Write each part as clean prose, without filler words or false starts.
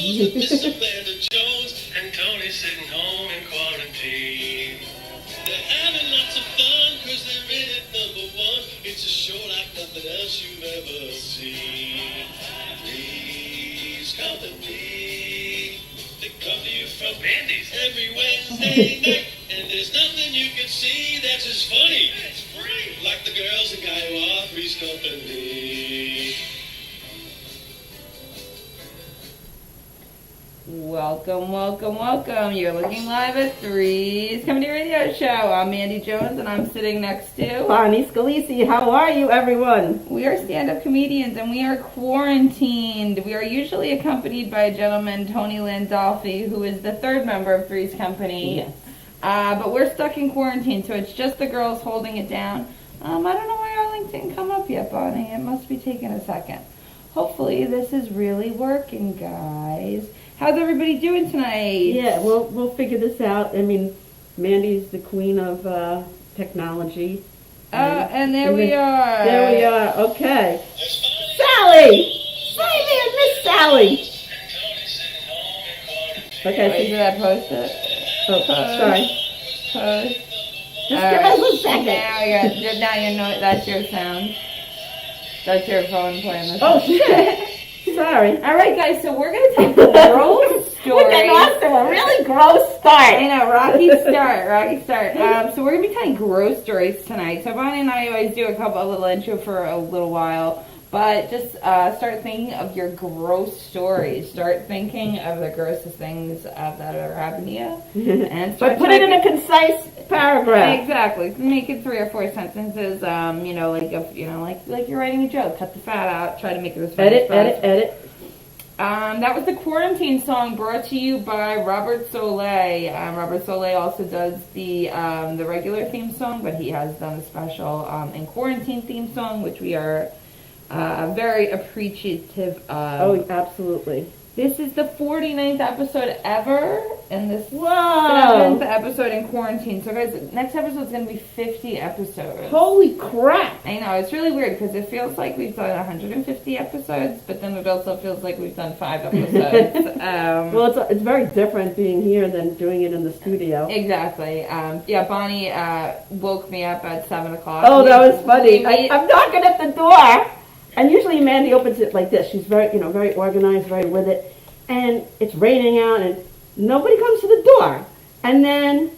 Mr. Bandit Jones and Tony's sitting home in quarantine. They're having lots of fun because they're in it #1. It's a show like nothing else you've ever seen. Three's Company. They come to you from Andy's every Wednesday night. And there's nothing you can see that's as funny. It's free. Like the girls and guy who are Three's Company. Welcome, welcome, welcome. You're looking live at Three's Comedy Radio Show. I'm Mandy Jones, and I'm sitting next to Bonnie Scalisi. How are you, everyone? We are stand-up comedians, and we are quarantined. We are usually accompanied by a gentleman, Tony Landolfi, who is the third member of Three's Company. Yes. But we're stuck in quarantine, so it's just the girls holding it down. I don't know why our link didn't come up yet, Bonnie. It must be taking a second. Hopefully this is really working, guys. How's everybody doing tonight? Yeah, we'll figure this out. I mean, Mandy's the queen of technology. And there we are. There we are. Okay. Sally! Hi there, Miss Sally. Okay. Wait, did I post it? Oh, sorry. Post. Just give us a second. Now you know that's your sound. That's your phone playing this. Oh, shit. Sorry. All right, guys, so we're going to take gross stories. We're getting off to a really gross start. I know, rocky start. So we're going to be telling gross stories tonight. So Bonnie and I always do a little intro for a little while. But just start thinking of your gross stories. Start thinking of the grossest things that are happening to you. And but put it in a concise paragraph. Exactly. Make it 3 or 4 sentences. Like you're writing a joke. Cut the fat out. Try to make it as funny as possible. Edit. That was the quarantine song brought to you by Robert Soleil. Robert Soleil also does the regular theme song, but he has done a special in quarantine theme song, which we are very appreciative of. Oh, absolutely. This is the 49th episode ever, and this 7th Whoa. episode in quarantine. So guys, next episode is going to be 50 episodes. Holy crap. I know, it's really weird because it feels like we've done 150 episodes, but then it also feels like we've done 5 episodes. Well, it's very different being here than doing it in the studio. Exactly. Bonnie woke me up at 7 o'clock. Oh, that was funny. I'm knocking at the door. And usually Mandy opens it like this. She's very organized, very with it. And it's raining out and nobody comes to the door. And then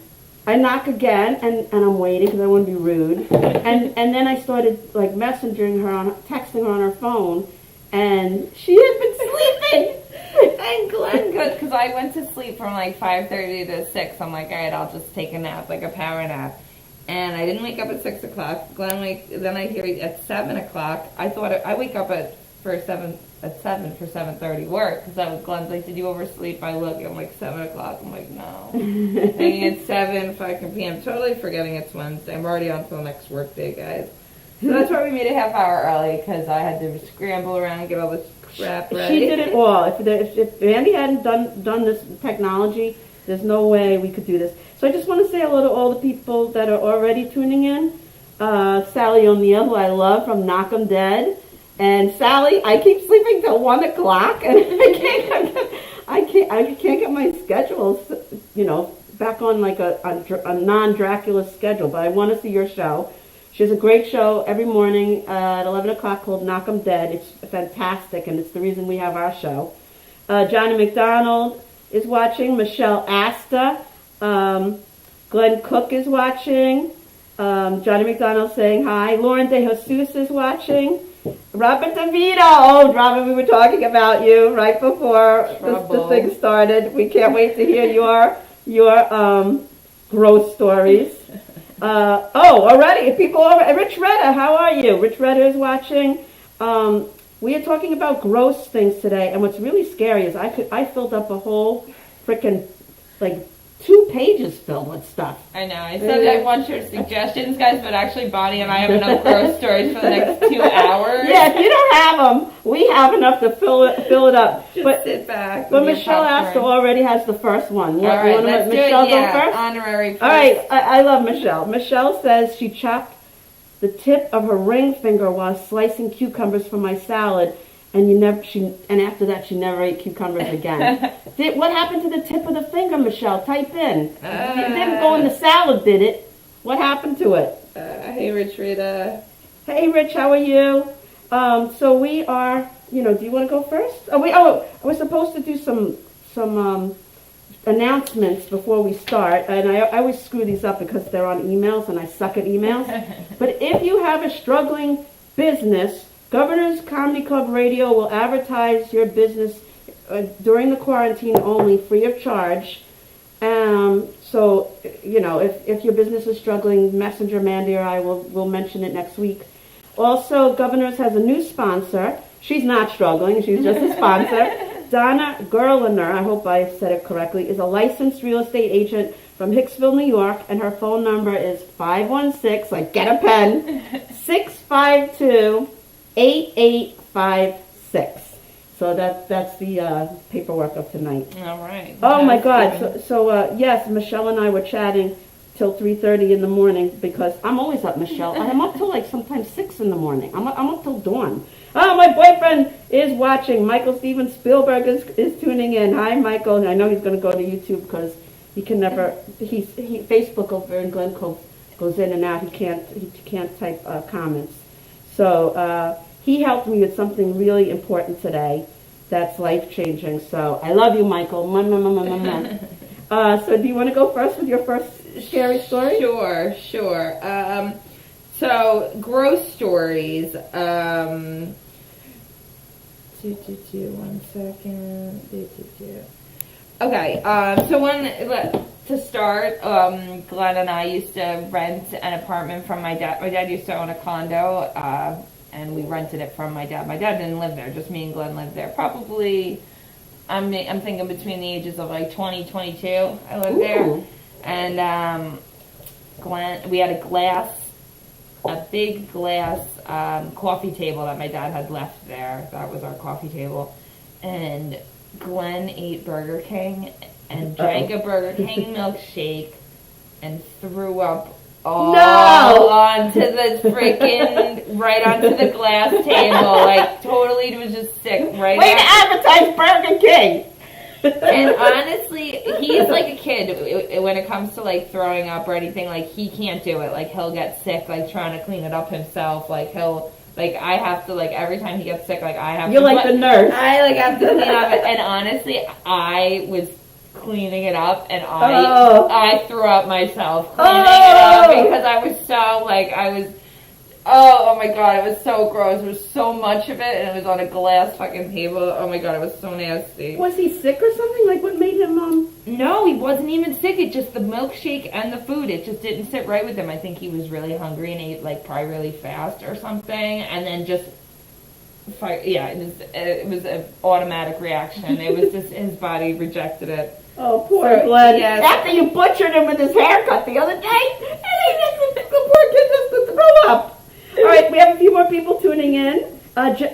I knock again and I'm waiting because I want to be rude. And then I started like texting her on her phone, and she had been sleeping. And Glenn, good, because I went to sleep from like 5:30 to 6. I'm like, all right, I'll just take a nap, like a power nap. And I didn't wake up at 6 o'clock. Then I hear it at 7 o'clock. I thought I wake up at 7 for 7:30 work, because Glenn's like, did you oversleep? I look, I'm like 7 o'clock. I'm like, no. Thinking it's 7 fucking p.m. Totally forgetting it's Wednesday. I'm already on to the next work day, guys. So that's why we made a half hour early, because I had to scramble around and get all this crap ready. She did it all. If Mandy hadn't done this technology, there's no way we could do this. So I just want to say hello to all the people that are already tuning in. Sally O'Neill, who I love, from Knock 'em Dead. And Sally, I keep sleeping till 1 o'clock, and I can't get my schedule, back on like a non-Dracula schedule. But I want to see your show. She has a great show every morning at 11 o'clock called Knock 'em Dead. It's fantastic, and it's the reason we have our show. Johnny McDonald is watching. Michelle Asta. Glenn Cook is watching. Johnny McDonald saying hi. Lauren De Jesus is watching. Robert DeVito. Oh, Robert, we were talking about you right before the thing started. We can't wait to hear your gross stories. Already people over. Rich Redder, how are you? Rich Redder is watching. We are talking about gross things today, and what's really scary is I filled up a whole freaking 2 pages filled with stuff. I know. I said I want your suggestions, guys, but actually Bonnie and I have enough gross stories for the next 2 hours. Yeah, if you don't have them, we have enough to fill it up. Just sit back. But Michelle Asta already has the first one. All right, let's do Michelle go first? Honorary first. All right, I love Michelle. Michelle says she chopped the tip of her ring finger while slicing cucumbers for my salad, and and after that she never ate cucumbers again. What happened to the tip of the finger, Michelle? Type in. It didn't go in the salad, did it? What happened to it? Hey, Rich Rita. Hey, Rich, how are you? So we are, do you want to go first? We're supposed to do some announcements before we start, and I always screw these up because they're on emails, and I suck at emails. But if you have a struggling business, Governor's Comedy Club Radio will advertise your business during the quarantine only, free of charge. So, if your business is struggling, Messenger Mandy or I will mention it next week. Also, Governor's has a new sponsor. She's not struggling. She's just a sponsor. Donna Gerliner, I hope I said it correctly, is a licensed real estate agent from Hicksville, New York, and her phone number is 516, like get a pen, 652-8856. So that's the paperwork of tonight. All right. Oh my God! So yes, Michelle and I were chatting till 3:30 in the morning because I'm always up, Michelle. I'm up till like sometimes 6 in the morning. I'm up till dawn. Oh, my boyfriend is watching. Michael Steven Spielberg is tuning in. Hi, Michael. I know he's going to go to YouTube because he can never. Facebook over in Glen Cove goes in and out. He can't type comments. So he helped me with something really important today. That's life changing. So I love you, Michael. So do you want to go first with your first scary story? Sure. So gross stories. 1 second. Okay. So to start, Glenn and I used to rent an apartment from my dad. My dad used to own a condo, and we rented it from my dad. My dad didn't live there; just me and Glenn lived there. Probably, I'm thinking between the ages of like 20, 22. I lived there, and Glenn, we had a big glass coffee table that my dad had left there. That was our coffee table. And Glenn ate Burger King and drank a Burger King milkshake and threw up all onto the freaking, right onto the glass table. Like, totally, it was just sick. Right. Way to advertise Burger King! And honestly, he's like a kid when it comes to like throwing up or anything. Like, he can't do it. Like, he'll get sick like trying to clean it up himself. Like, I have to, like, every time he gets sick, like, I have to. You're like the nurse. I like have to clean up. And honestly, I was cleaning it up, and I threw up myself cleaning it up because I was so like Oh my God, it was so gross. There was so much of it, and it was on a glass fucking table. Oh my God, it was so nasty. Was he sick or something? Like, what made him, No, he wasn't even sick. It just, the milkshake and the food, it just didn't sit right with him. I think he was really hungry and ate, like, probably really fast or something, and then just, it was an automatic reaction. It was just, his body rejected it. Oh, poor Glenn. Yes. After you butchered him with his haircut the other day, and the poor kid just threw up. All right, we have a few more people tuning in.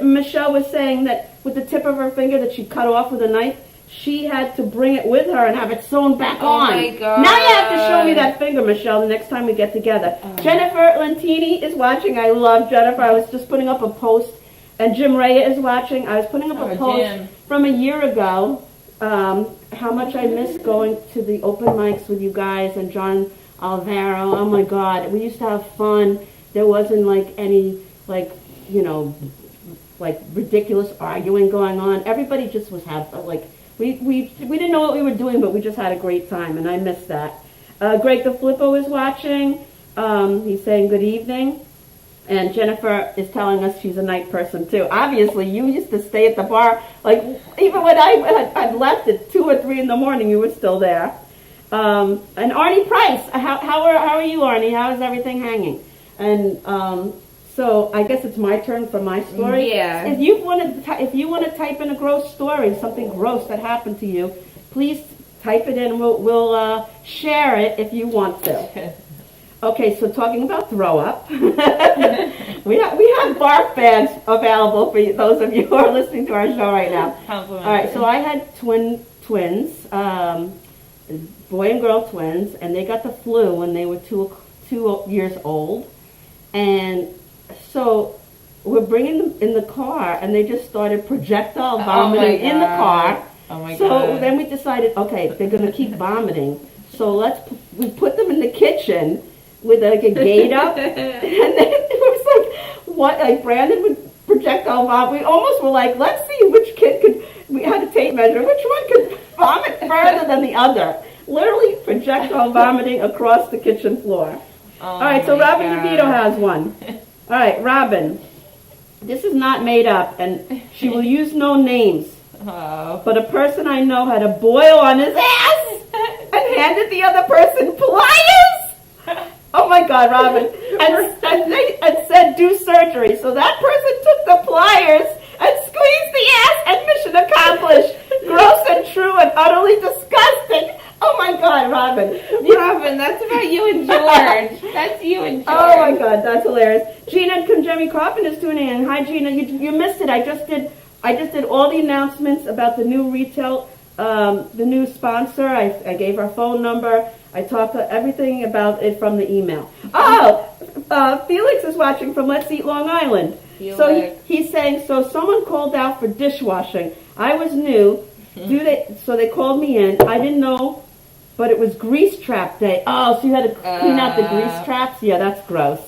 Michelle was saying that with the tip of her finger that she cut off with a knife, she had to bring it with her and have it sewn back on. Oh my God. Now you have to show me that finger, Michelle, the next time we get together. Jennifer Lentini is watching. I love Jennifer. I was just putting up a post, and Jim Rea is watching. I was putting up a post from a year ago, how much I miss going to the open mics with you guys and John Alvaro. Oh my God, we used to have fun. There wasn't like any ridiculous arguing going on. Everybody just was we didn't know what we were doing, but we just had a great time, and I miss that. Greg the Flippo is watching. He's saying good evening. And Jennifer is telling us she's a night person too. Obviously, you used to stay at the bar. Like, even when I'd left at 2 or 3 in the morning, you were still there. And Arnie Price, how are you, Arnie? How is everything hanging? And so I guess it's my turn for my story. Yeah. If you want to type in a gross story, something gross that happened to you, please type it in. We'll share it if you want to. Okay, so talking about throw up, we have barf bags available for those of you who are listening to our show right now. All right, so I had twins, boy and girl twins, and they got the flu when they were two years old. And so we're bringing them in the car, and they just started projectile my vomiting in the car. Oh my So God. then we decided, okay, they're going to keep vomiting. So we put them in the kitchen with like a gate up. And then it was like, what, like Brandon would projectile vomit. We almost were like, let's see which kid could, we had a tape measure, which one could vomit further than the other. Literally projectile vomiting across the kitchen floor. Oh All right, so my Robin God. DeVito has one. All right, Robin. This is not made up, and she will use no names. Oh. But a person I know had a boil on his ass and handed the other person pliers. Oh my God, Robin. And said do surgery. So that person took the pliers and squeezed the ass, and mission accomplished. Gross and true and utterly disgusting. Oh my God, Robin. Robin, that's about you and George. That's you and George. Oh my God, that's hilarious. Gina and Jemmy Coffin is tuning in. Hi Gina, you missed it. I just did all the announcements about the new retail, the new sponsor. I gave our phone number. I talked everything about it from the email. Oh, Felix is watching from Let's Eat Long Island. Felix. So he's saying, so someone called out for dishwashing. I was new. So they called me in. I didn't know, but it was grease trap day. Oh, so you had to clean out the grease traps? Yeah, that's gross.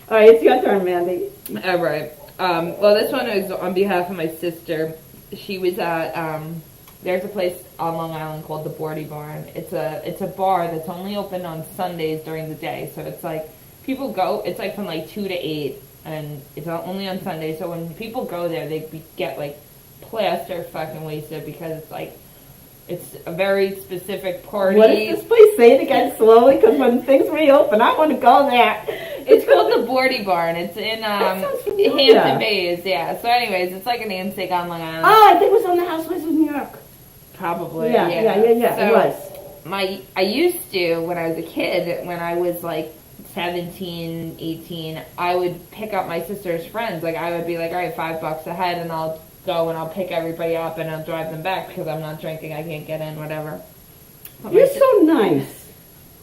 All right, it's your turn, Mandy. All right. Well, this one is on behalf of my sister. She was at there's a place on Long Island called the Bordy Barn. It's a bar that's only open on Sundays during the day. So it's like people go. It's like from like 2 to 8, and it's only on Sundays. So when people go there, they get like plaster fucking wasted because it's a very specific party. What is this place? Say it again slowly, because when things reopen, I want to go there. It's called the Bordy Barn. It's in sounds familiar. Hampton Bays, yeah. So anyways, it's like a namesake on Long Island. Oh, I think it was on the Housewives of New York. Probably, Yeah. So It was. I used to, when I was a kid, when I was like 17, 18, I would pick up my sister's friends. Like I would be like, all right, $5 a head, and I'll go and I'll pick everybody up and I'll drive them back because I'm not drinking, I can't get in, whatever. But You're so nice.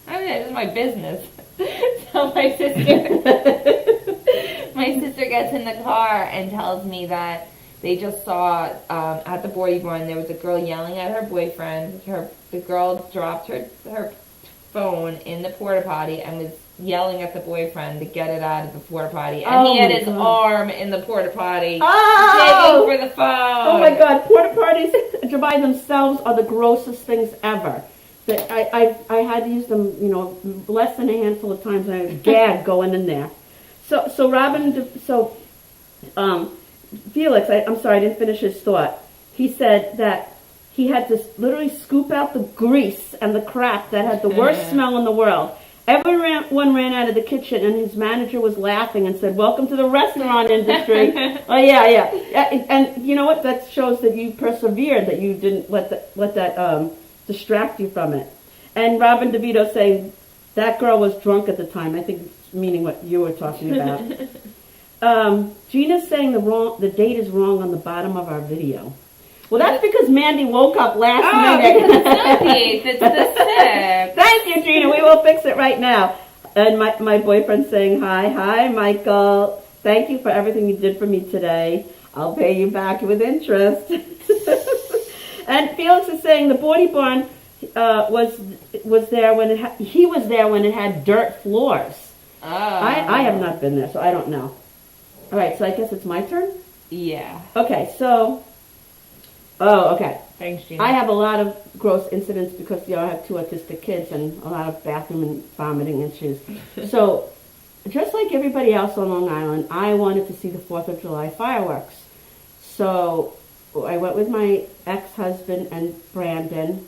I mean, this is my business. So my sister gets in the car and tells me that they just saw at the Bordy Barn there was a girl yelling at her boyfriend. The girl dropped her phone in the porta potty and was yelling at the boyfriend to get it out of the porta potty, and he had his arm in the porta potty begging for the phone. Oh my God, porta potties by themselves are the grossest things ever. That I had to use them, less than a handful of times, and I was gagged going in there. So Robin, Felix, I'm sorry, I didn't finish his thought. He said that he had to literally scoop out the grease and the crap that had the worst smell in the world. Everyone ran out of the kitchen, and his manager was laughing and said, "Welcome to the restaurant industry." Oh yeah. And you know what? That shows that you persevered, that you didn't let that distract you from it. And Robin DeVito saying that girl was drunk at the time. I think meaning what you were talking about. Gina's saying the date is wrong on the bottom of our video. Well, that's because Mandy woke up last minute. Because it's not the 8th, it's the 6th. Thank you, Gina. We will fix it right now. And my boyfriend's saying, hi, Michael. Thank you for everything you did for me today. I'll pay you back with interest. And Felix is saying the Bordy Barn was there when he was there when it had dirt floors. Oh. I have not been there, so I don't know. All right, so I guess it's my turn? Yeah. Okay, so... Oh, okay. Thanks, Gina. I have a lot of gross incidents because I have 2 autistic kids and a lot of bathroom and vomiting issues. So, just like everybody else on Long Island, I wanted to see the 4th of July fireworks. So, I went with my ex-husband and Brandon.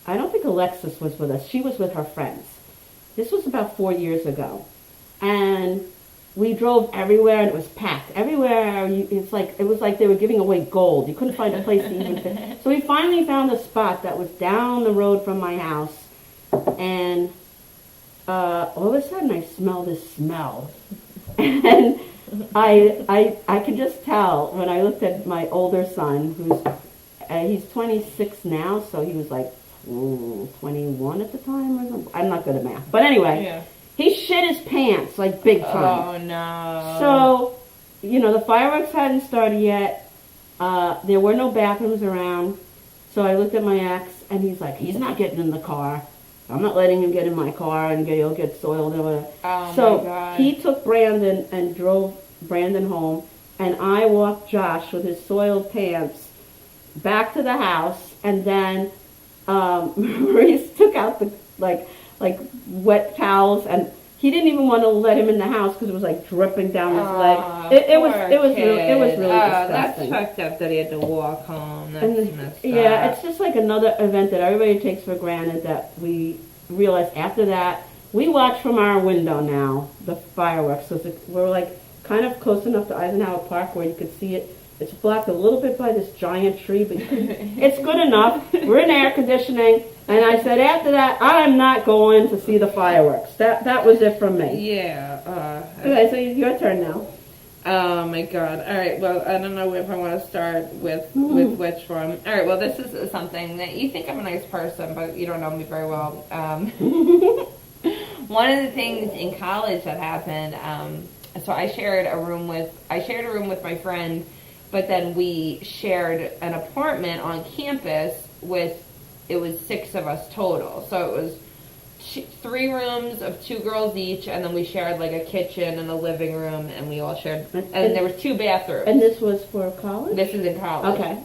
I don't think Alexis was with us. She was with her friends. This was about 4 years ago. And we drove everywhere, and it was packed. Everywhere, it was like they were giving away gold. You couldn't find a place to even fit. So we finally found a spot that was down the road from my house, and all of a sudden I smell this smell. And I could just tell when I looked at my older son, he's 26 now, so he was like 21 at the time or something. I'm not good at math. But anyway. Yeah. He shit his pants, like big time. Oh, no. So the fireworks hadn't started yet. There were no bathrooms around. So I looked at my ex, and he's like, he's not getting in the car. I'm not letting him get in my car, and he'll get soiled or whatever. Oh, So my God. he took Brandon and drove Brandon home, and I walked Josh with his soiled pants back to the house, and then Maurice took out the like wet towels, and he didn't even want to let him in the house because it was like dripping down his leg. It was really That's disgusting. fucked up that he had to walk home. That's And messed yeah, up. it's just like another event that everybody takes for granted that we realize after that. We watch from our window now, the fireworks. So we're like kind of close enough to Eisenhower Park where you could see it. It's blocked a little bit by this giant tree, but it's good enough. We're in air conditioning. And I said, after that, I'm not going to see the fireworks. That was it from me. Yeah. Okay, so your turn now. Oh my God. All right. Well, I don't know if I want to start with which one. All right. Well, this is something that you think I'm a nice person, but you don't know me very well. One of the things in college that happened. So I shared a room with my friend, but then we shared an apartment on campus with. It was 6 of us total. So it was 3 rooms of 2 girls each, and then we shared like a kitchen and a living room, and we all shared. And there was 2 bathrooms. And this was for college? This is in college. Okay.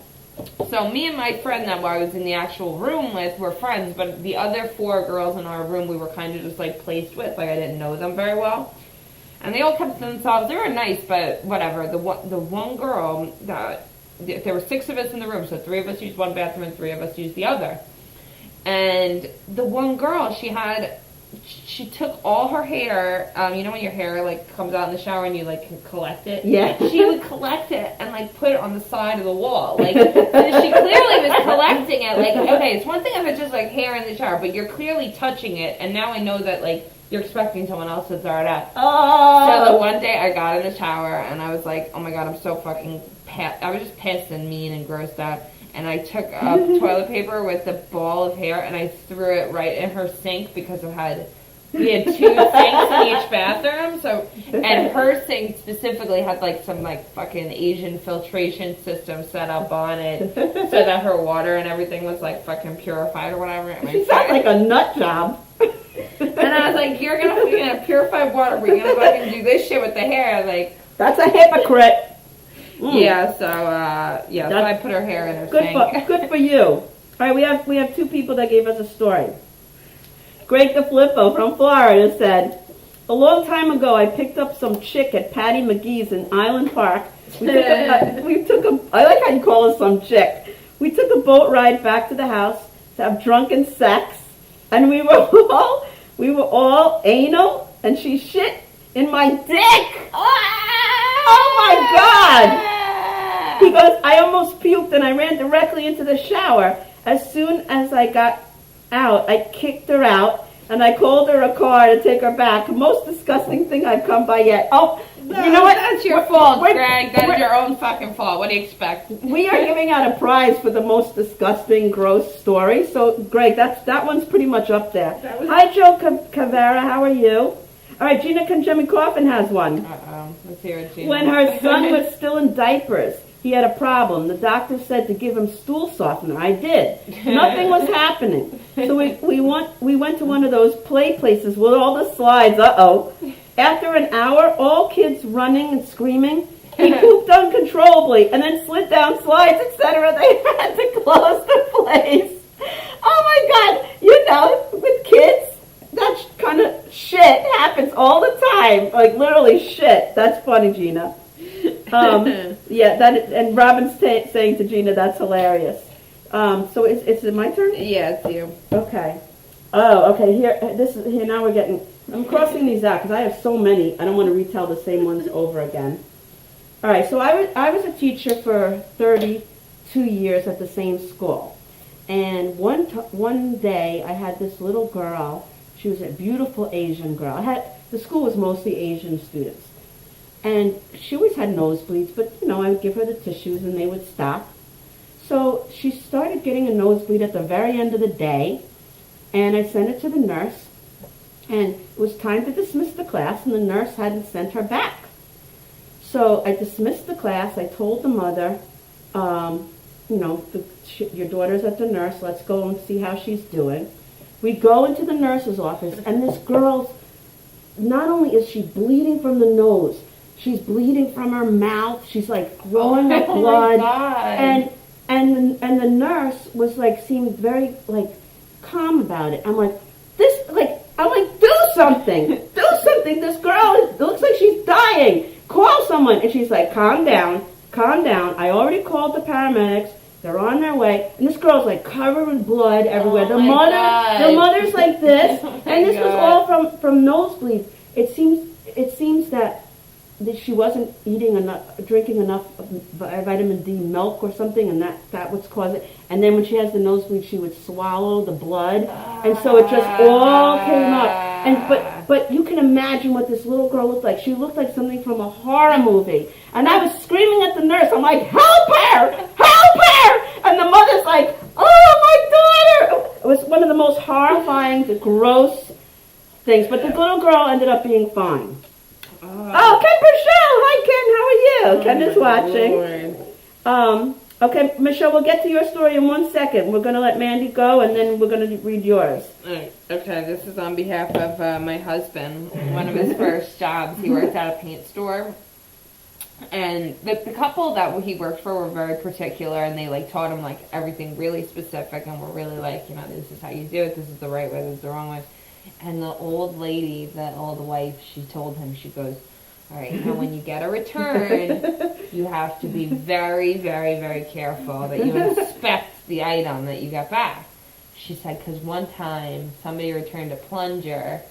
So me and my friend that I was in the actual room with were friends, but the other 4 girls in our room we were kind of just like placed with, like I didn't know them very well. And they all kept to themselves. They were nice, but whatever. The one girl, there were 6 of us in the room, so 3 of us used one bathroom and 3 of us used the other. And the one girl, she took all her hair, you know when your hair like comes out in the shower and you like can collect it? Yeah. She would collect it and like put it on the side of the wall. Like, she clearly was collecting it. Like, okay, it's one thing if it's just like hair in the shower, but you're clearly touching it, and now I know that like you're expecting someone else to throw it out. Oh! So the one day I got in the shower and I was like, oh my God, I'm so fucking I was just pissed and mean and grossed out. And I took up toilet paper with the ball of hair and I threw it right in her sink because we had 2 sinks in each bathroom. So, and her sink specifically had like some like fucking Asian filtration system set up on it so that her water and everything was like fucking purified or whatever. She sounds like a nut job. And I was like, you're gonna purify water, but you're gonna fucking do this shit with the hair, like. That's a hypocrite. Yeah, so I put her hair in her sink. Good for you. All right, we have 2 people that gave us a story. Greg DeFlippo from Florida said, a long time ago I picked up some chick at Patty McGee's in Island Park. I like how you call her some chick. We took a boat ride back to the house to have drunken sex, and we were all anal, and she shit in my dick. Oh my God! He goes, I almost puked and I ran directly into the shower. As soon as I got out, I kicked her out and I called her a car to take her back. Most disgusting thing I've come by yet. Oh, no, you know what? That's your fault, Greg. That's your own fucking fault. What do you expect? We are giving out a prize for the most disgusting, gross story. So, Greg, that one's pretty much up there. Hi, Joe Cavera. How are you? All right, Gina Conjemi Coffin has one. Let's hear it, Gina. When her son was still in diapers, he had a problem. The doctor said to give him stool softener. I did. Nothing was happening. So we went to one of those play places with all the slides. After an hour, all kids running and screaming, he pooped uncontrollably and then slid down slides, etc. They had to close the place. Oh my God! With kids, that kind of shit happens all the time. Like literally shit. That's funny, Gina. And Robin's saying to Gina, that's hilarious. So it's my turn? Yeah, it's you. Okay. Oh, okay. Here. Now we're getting. I'm crossing these out because I have so many. I don't want to retell the same ones over again. All right. So I was a teacher for 32 years at the same school, and one day I had this little girl. She was a beautiful Asian girl. The school was mostly Asian students. And she always had nosebleeds, but, I would give her the tissues and they would stop. So she started getting a nosebleed at the very end of the day, and I sent it to the nurse, and it was time to dismiss the class, and the nurse hadn't sent her back. So I dismissed the class. I told the mother, your daughter's at the nurse. Let's go and see how she's doing. We go into the nurse's office, and this girl's, not only is she bleeding from the nose, she's bleeding from her mouth. She's like throwing up blood. My God. And the nurse was like, seemed very like calm about it. I'm like, do something. Do something. This girl, it looks like she's dying. Call someone. And she's like, calm down. I already called the paramedics. They're on their way. And this girl's like covered in blood everywhere. The mother's like this. And this was all from nosebleeds. It seems that she wasn't drinking enough vitamin D milk or something, and that was causing it. And then when she has the nosebleed, she would swallow the blood, and so it just all came up. And but you can imagine what this little girl looked like. She looked like something from a horror movie. And I was screaming at the nurse. I'm like, help her! Help her! And the mother's like, oh, my daughter! It was one of the most horrifying, gross things. But the little girl ended up being fine. Oh, Ken Michelle! Hi, Ken. How are you? Ken is watching. Okay, Michelle, we'll get to your story in 1 second. We're going to let Mandy go, and then we're going to read yours. Okay, this is on behalf of my husband. One of his first jobs, he worked at a paint store. And the couple that he worked for were very particular, and they like taught him like everything really specific, and were really like, this is how you do it, this is the right way, this is the wrong way. And the old lady, the old wife, she told him, she goes, all right, now when you get a return, you have to be very, very, very careful that you inspect the item that you got back. She said, because one time somebody returned a plunger,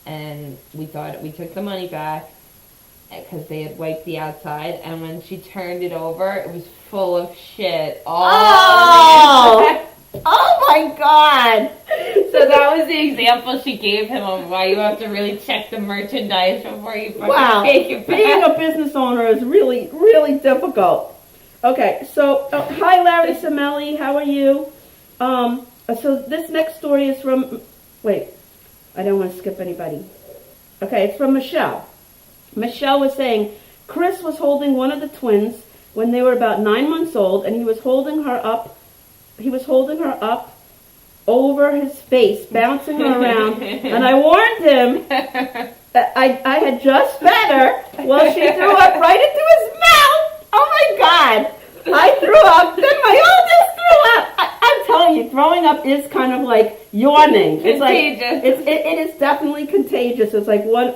and we took the money back because they had wiped the outside, and when she turned it over, it was full of shit all over the inside. Oh my God! So that was the example she gave him of why you have to really check the merchandise before you fucking take it back. Being a business owner is really, really difficult. Okay, so hi Larry Simelli, how are you? So this next story is from, wait, I don't want to skip anybody. Okay, it's from Michelle. Michelle was saying, Chris was holding one of the twins when they were about 9 months old, and he was holding her up over his face, bouncing her around, and I warned him that I had just fed her. Well, she threw up right into his mouth. Oh my God. I threw up, then my oldest threw up. I'm telling you, throwing up is kind of like yawning. It's contagious. Like, it is definitely contagious. It's like one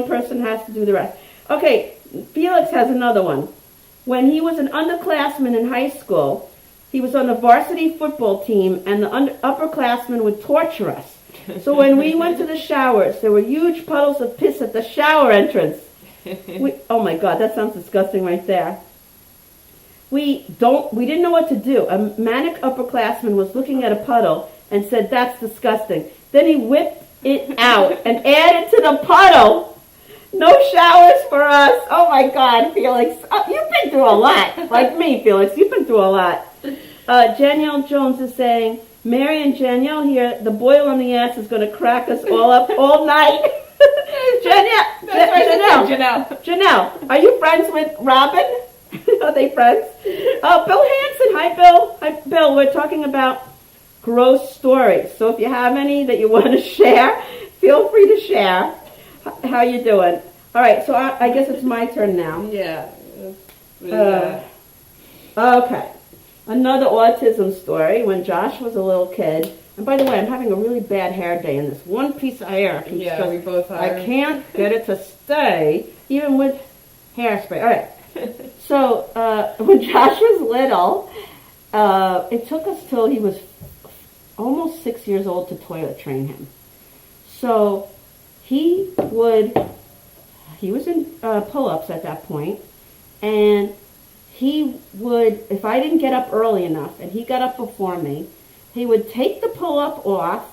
person has to do the rest. Okay, Felix has another one. When he was an underclassman in high school, he was on the varsity football team, and the upperclassmen would torture us. So when we went to the showers, there were huge puddles of piss at the shower entrance. Oh my God, that sounds disgusting right there. We didn't know what to do. A manic upperclassman was looking at a puddle and said, that's disgusting. Then he whipped it out and added to the puddle. No showers for us. Oh my God, Felix. You've been through a lot. Like me, Felix. You've been through a lot. Danielle Jones is saying, Mary and Danielle here, the boil on the ass is going to crack us all up all night. Janelle, are you friends with Robin? Are they friends? Bill Hansen. Hi, Bill. Hi, Bill. We're talking about gross stories. So if you have any that you want to share, feel free to share. How you doing? All right, so I guess it's my turn now. Yeah. Okay. Another autism story. When Josh was a little kid, and by the way, I'm having a really bad hair day, and this one piece of hair keeps we both are. I can't get it to stay, even with hairspray. All right. So when Josh was little, it took us till he was almost 6 years old to toilet train him. So he was in pull-ups at that point, and he would, if I didn't get up early enough, and he got up before me, he would take the pull-up off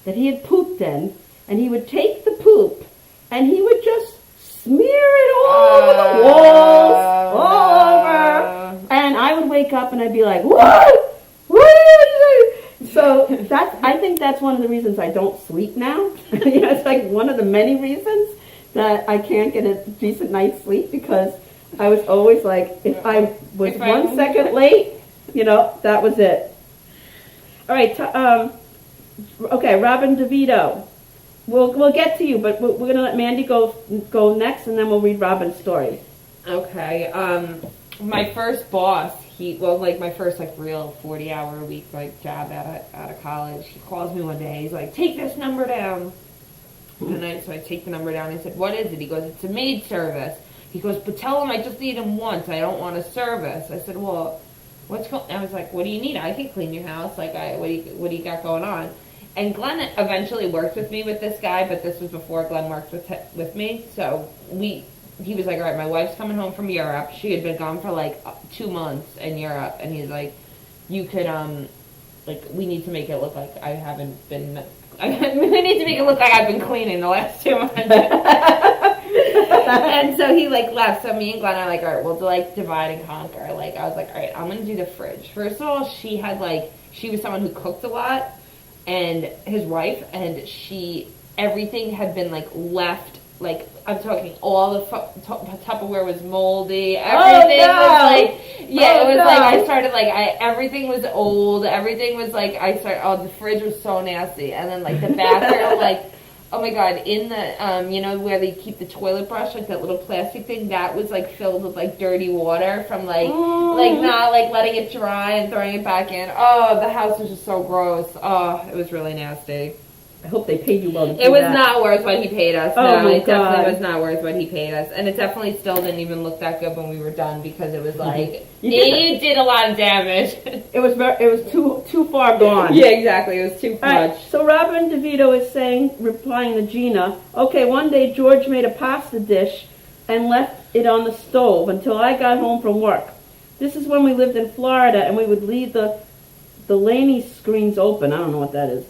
that he had pooped in, and he would take the poop, and he would just smear it all over the walls, all over, and I would wake up and I'd be like, what? What are you doing? So I think that's one of the reasons I don't sleep now. It's like one of the many reasons that I can't get a decent night's sleep because I was always like, if I was 1 second late, that was it. All right, okay, Robin DeVito. We'll get to you, but we're going to let Mandy go next, and then we'll read Robin's story. Okay. My first boss, my first real 40-hour-a-week job out of college. He calls me one day. He's like, "Take this number down." And so I take the number down. I said, "What is it?" He goes, "It's a maid service." He goes, "But tell him I just need him once. I don't want a service." I said, "Well, what's going?" I was like, "What do you need? I can clean your house. What do you got going on?" And Glenn eventually worked with me with this guy, but this was before Glenn worked with me. So he was like, "All right, my wife's coming home from Europe. She had been gone for 2 months in Europe," and he's like, "You could we need to make it look like I haven't been. We need to make it look like I've been cleaning the last 2 months." And so he left. So me and Glenn are like, "All right, we'll divide and conquer." I was like, "All right, I'm gonna do the fridge." First of all, she was someone who cooked a lot. And his wife, and everything had been left, I'm talking all the Tupperware was moldy, everything was it was I started everything was old, everything was the fridge was so nasty, and then the bathroom, oh my god, in the, where they keep the toilet brush, that little plastic thing, that was filled with dirty water from not letting it dry and throwing it back in. Oh, the house was just so gross. Oh, it was really nasty. I hope they paid you well to do It was that. not worth what he paid us. Oh No, my it definitely God. was not worth what he paid us. And it definitely still didn't even look that good when we were done because it was it did a lot of damage. It was too far gone. Yeah, exactly. It was too much. Right, so Robin DeVito is replying to Gina, "Okay, one day George made a pasta dish and left it on the stove until I got home from work. This is when we lived in Florida, and we would leave the Laney screens open," I don't know what that is,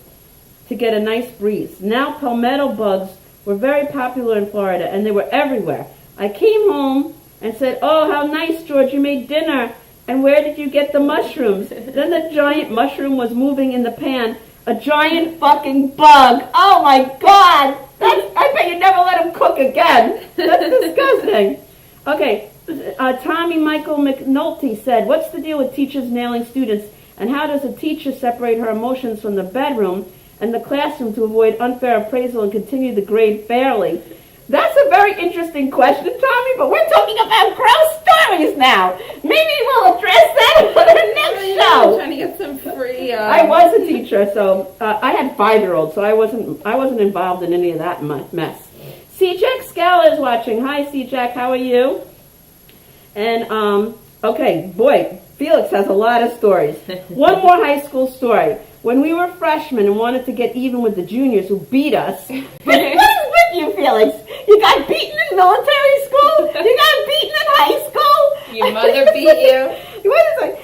"to get a nice breeze. Now palmetto bugs were very popular in Florida, and they were everywhere. I came home and said, 'Oh, how nice, George, you made dinner. And where did you get the mushrooms?' Then the giant mushroom was moving in the pan. A giant fucking bug. Oh my God! I bet you never let him cook again. That's disgusting." Okay, Tommy Michael McNulty said, "What's the deal with teachers nailing students, and how does a teacher separate her emotions from the bedroom and the classroom to avoid unfair appraisal and continue the grade fairly?" That's a very interesting question, Tommy, but we're talking about gross stories now. Maybe we'll address that on our next show. I'm trying to get some free... I was a teacher, so I had 5-year-olds, so I wasn't involved in any of that mess. C-Jack Scala is watching. Hi, C-Jack, how are you? And, okay, boy, Felix has a lot of stories. One more high school story. When we were freshmen and wanted to get even with the juniors who beat us. What is with you, Felix? You got beaten in military school? You got beaten in high school? Your mother beat you? What is it?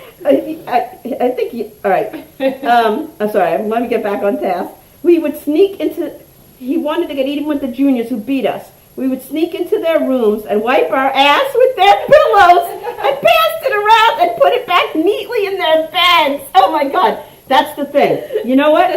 I think you... All right. I'm sorry. Let me get back on task. We would sneak into... He wanted to get even with the juniors who beat us. We would sneak into their rooms and wipe our ass with their pillows and pass it around and put it back neatly in their beds. Oh, my God. That's the thing. You know what?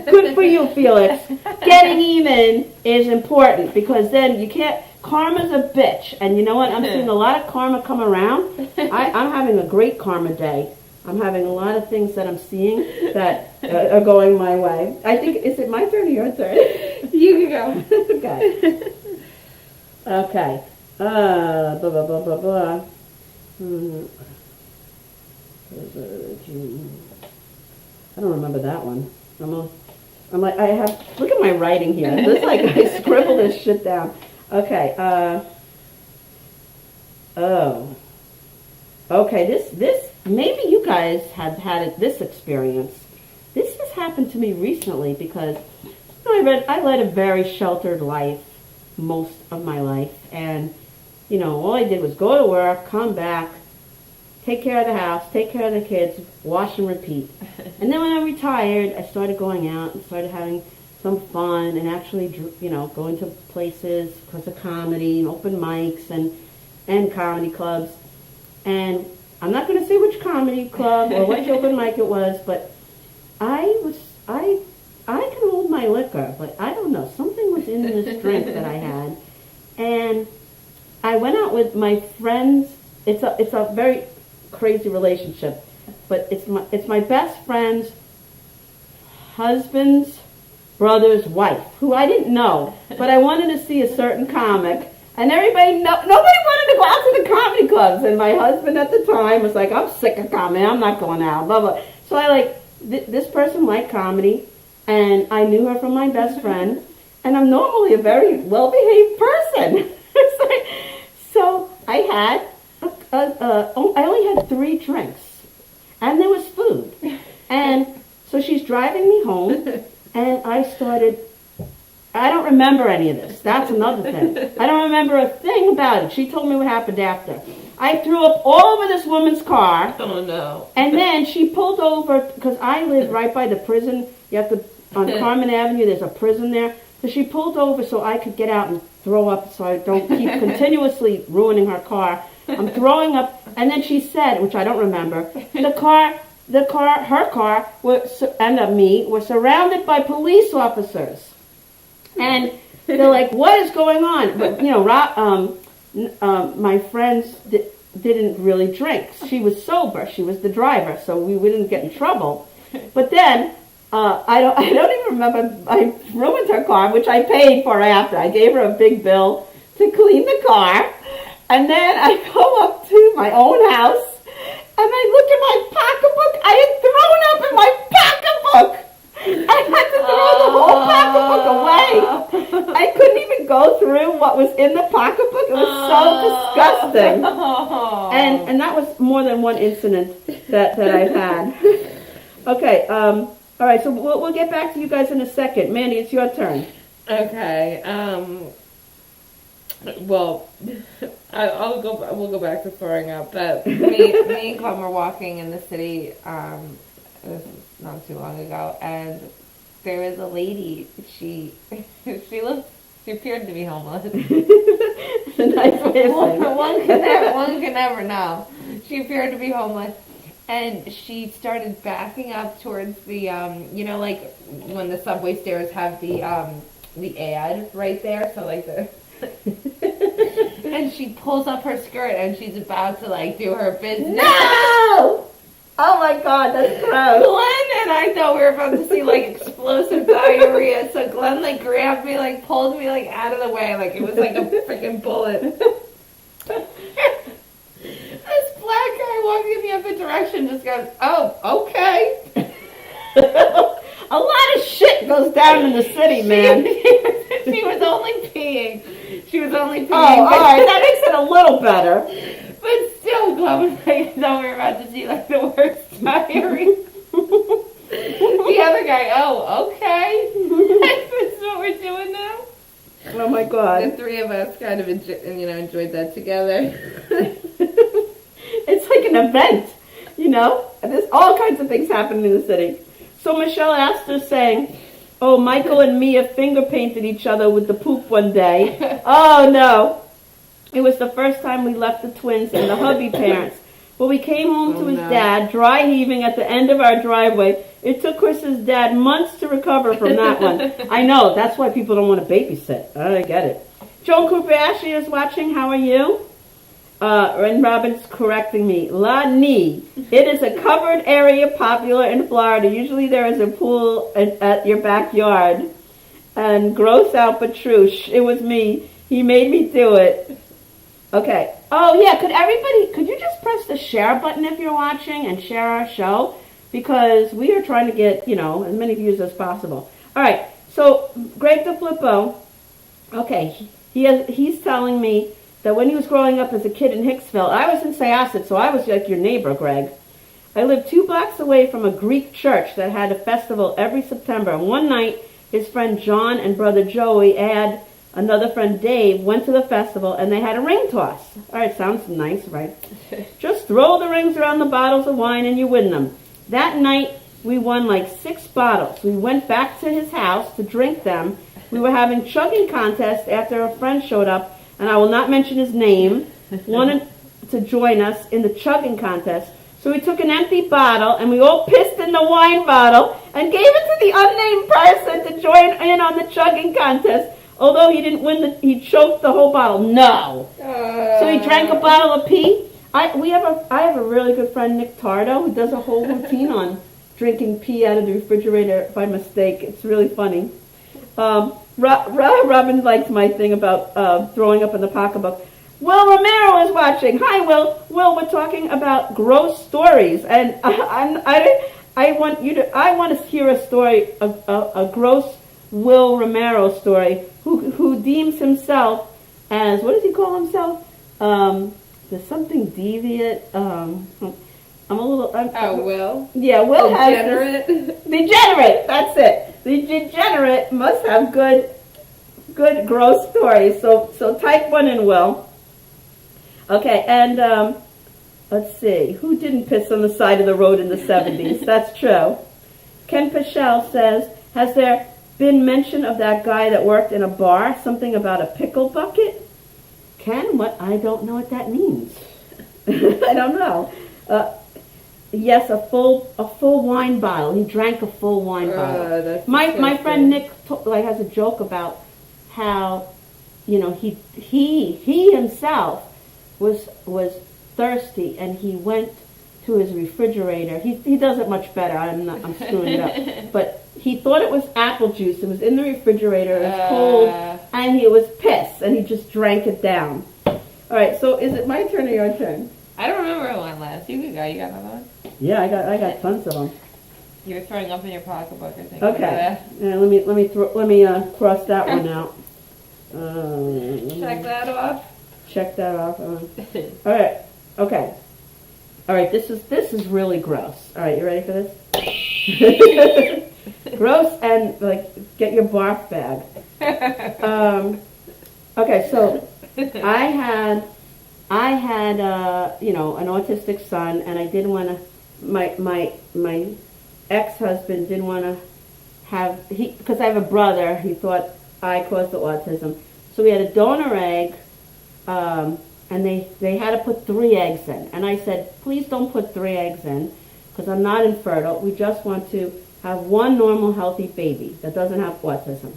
Good for you, Felix. Getting even is important because then you can't... Karma's a bitch. And you know what? I'm seeing a lot of karma come around. I'm having a great karma day. I'm having a lot of things that I'm seeing that are going my way. I think, is it my turn or your turn? You can go. Okay. Okay. Blah, blah, blah, blah, blah. I don't remember that one. I'm like, I have, look at my writing here. It's like I scribbled this shit down. Okay. Okay, this, maybe you guys have had this experience. This has happened to me recently because I led a very sheltered life most of my life. And, you know, all I did was go to work, come back, take care of the house, take care of the kids, wash and repeat. And then when I retired, I started going out and started having some fun and actually, you know, going to places because of comedy, open mics and comedy clubs. And I'm not going to say which comedy club or which open mic it was, but I can hold my liquor, but I don't know. Something was in this drink that I had. And I went out with my friends. It's a very crazy relationship, but it's my best friend's husband's brother's wife, who I didn't know, but I wanted to see a certain comic, and nobody wanted to go out to the comedy clubs, and my husband at the time was like, I'm sick of comedy, I'm not going out, blah, blah. So I this person liked comedy, and I knew her from my best friend, and I'm normally a very well-behaved person. So I had, I only had 3 drinks, and there was food, and so she's driving me home, and I don't remember any of this. That's another thing. I don't remember a thing about it. She told me what happened after. I threw up all over this woman's car. Oh, no. And then she pulled over, because I live right by the prison. You have to, on Carmen Avenue, there's a prison there. So she pulled over so I could get out and throw up so I don't keep continuously ruining her car. I'm throwing up, and then she said, which I don't remember, her car, and me were surrounded by police officers. And they're like, what is going on? But, my friends didn't really drink. She was sober. She was the driver, so we didn't get in trouble. But then, I don't even remember, I ruined her car, which I paid for after. I gave her a big bill to clean the car. And then I go up to my own house, and I look at my pocketbook. I had thrown up in my pocketbook. I had to throw the whole pocketbook away. I couldn't even go through what was in the pocketbook. It was so disgusting. And that was more than one incident that I've had. Okay, all right, so we'll get back to you guys in a second. Mandy, it's your turn. Okay, well, we'll go back to throwing up, but me and Clem were walking in the city, this was not too long ago, and there was a lady, she appeared to be homeless. It's a nice way of saying it. One can never know. She appeared to be homeless, and she started backing up towards the, like when the subway stairs have the ad right there, so like the... And she pulls up her skirt and she's about to do her business. No! Oh my God, that's gross. Glenn and I thought we were about to see explosive diarrhea, so Glenn grabbed me, pulled me out of the way, it was like a freaking bullet. This black guy walking in the other direction just goes, oh, okay. A lot of shit goes down in the city, man. She was only peeing. Oh, all right, that makes it a little better. But still, Glenn was I thought we were about to see the worst diarrhea. The other guy, oh, okay. That's what we're doing now. Oh my God. The 3 of us kind of enjoyed that together. It's like an event, There's all kinds of things happening in the city. So Michelle Astor saying, oh, Michael and Mia finger painted each other with the poop one day. Oh, no. It was the first time we left the twins and the hubby parents. When we came home to his dad, dry heaving at the end of our driveway, it took Chris's dad months to recover from that one. I know. That's why people don't want to babysit. I get it. Joan Cooper Ashley is watching. How are you? And Robin's correcting me. La Ni. It is a covered area popular in Florida. Usually there is a pool at your backyard. And gross out but true. It was me. He made me do it. Okay. Oh, yeah. Could you just press the share button if you're watching and share our show? Because we are trying to get, as many views as possible. All right. So, Greg DeFlippo, okay, he's telling me that when he was growing up as a kid in Hicksville, I was in Syosset, so I was like your neighbor, Greg. I lived 2 blocks away from a Greek church that had a festival every September. And one night, his friend John and brother Joey and another friend Dave went to the festival, and they had a ring toss. All right, sounds nice, right? Just throw the rings around the bottles of wine and you win them. That night, we won 6 bottles. We went back to his house to drink them. We were having chugging contests after a friend showed up, and I will not mention his name, wanted to join us in the chugging contest. So we took an empty bottle, and we all pissed in the wine bottle and gave it to the unnamed person to join in on the chugging contest. Although he didn't win, he choked the whole bottle. No. So he drank a bottle of pee. I have a really good friend, Nick Tardo, who does a whole routine on drinking pee out of the refrigerator by mistake. It's really funny. Robin likes my thing about throwing up in the pocketbook. Will Romero is watching. Hi, Will. Will, we're talking about gross stories, and I want to hear a story, a gross Will Romero story, who deems himself as, what does he call himself? There's something deviant. I'm a little. Will? Yeah, Will Degenerate? has degenerate. That's it. The degenerate must have good gross stories. So type one in, Will. Okay, and let's see. Who didn't piss on the side of the road in the 70s? That's true. Ken Pichel says, has there been mention of that guy that worked in a bar? Something about a pickle bucket? Ken, what? I don't know what that means. I don't know. Yes, a full wine bottle. He drank a full wine bottle. My friend Nick has a joke about how, he himself was thirsty, and he went to his refrigerator. He does it much better. I'm screwing it up. But he thought it was apple juice. It was in the refrigerator. It was cold, and it was piss, and he just drank it down. All right. So is it my turn or your turn? I don't remember who went last. You got another one? Yeah, I got tons of them. You were throwing up in your pocketbook, I think. Okay. Yeah, let me cross that one out. Check that off. Check that off. All right. Okay. All right. This is really gross. All right. You ready for this? Gross, and get your barf bag. Okay. So I had an autistic son, and I didn't want to. My ex-husband didn't want to have because I have a brother. He thought I caused the autism, so we had a donor egg. And they had to put 3 eggs in. And I said, please don't put 3 eggs in, because I'm not infertile. We just want to have one normal, healthy baby that doesn't have autism.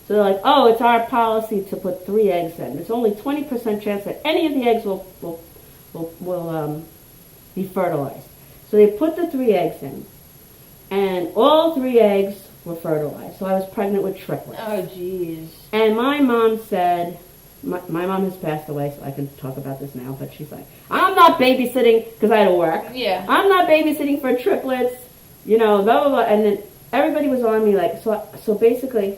So they're like, oh, it's our policy to put 3 eggs in. There's only 20% chance that any of the eggs will be fertilized. So they put the 3 eggs in, and all 3 eggs were fertilized. So I was pregnant with triplets. Oh, jeez. And my mom said, my mom has passed away, so I can talk about this now, but she's like, I'm not babysitting, because I had to work. Yeah. I'm not babysitting for triplets, blah, blah, blah. And then everybody was on me, so basically,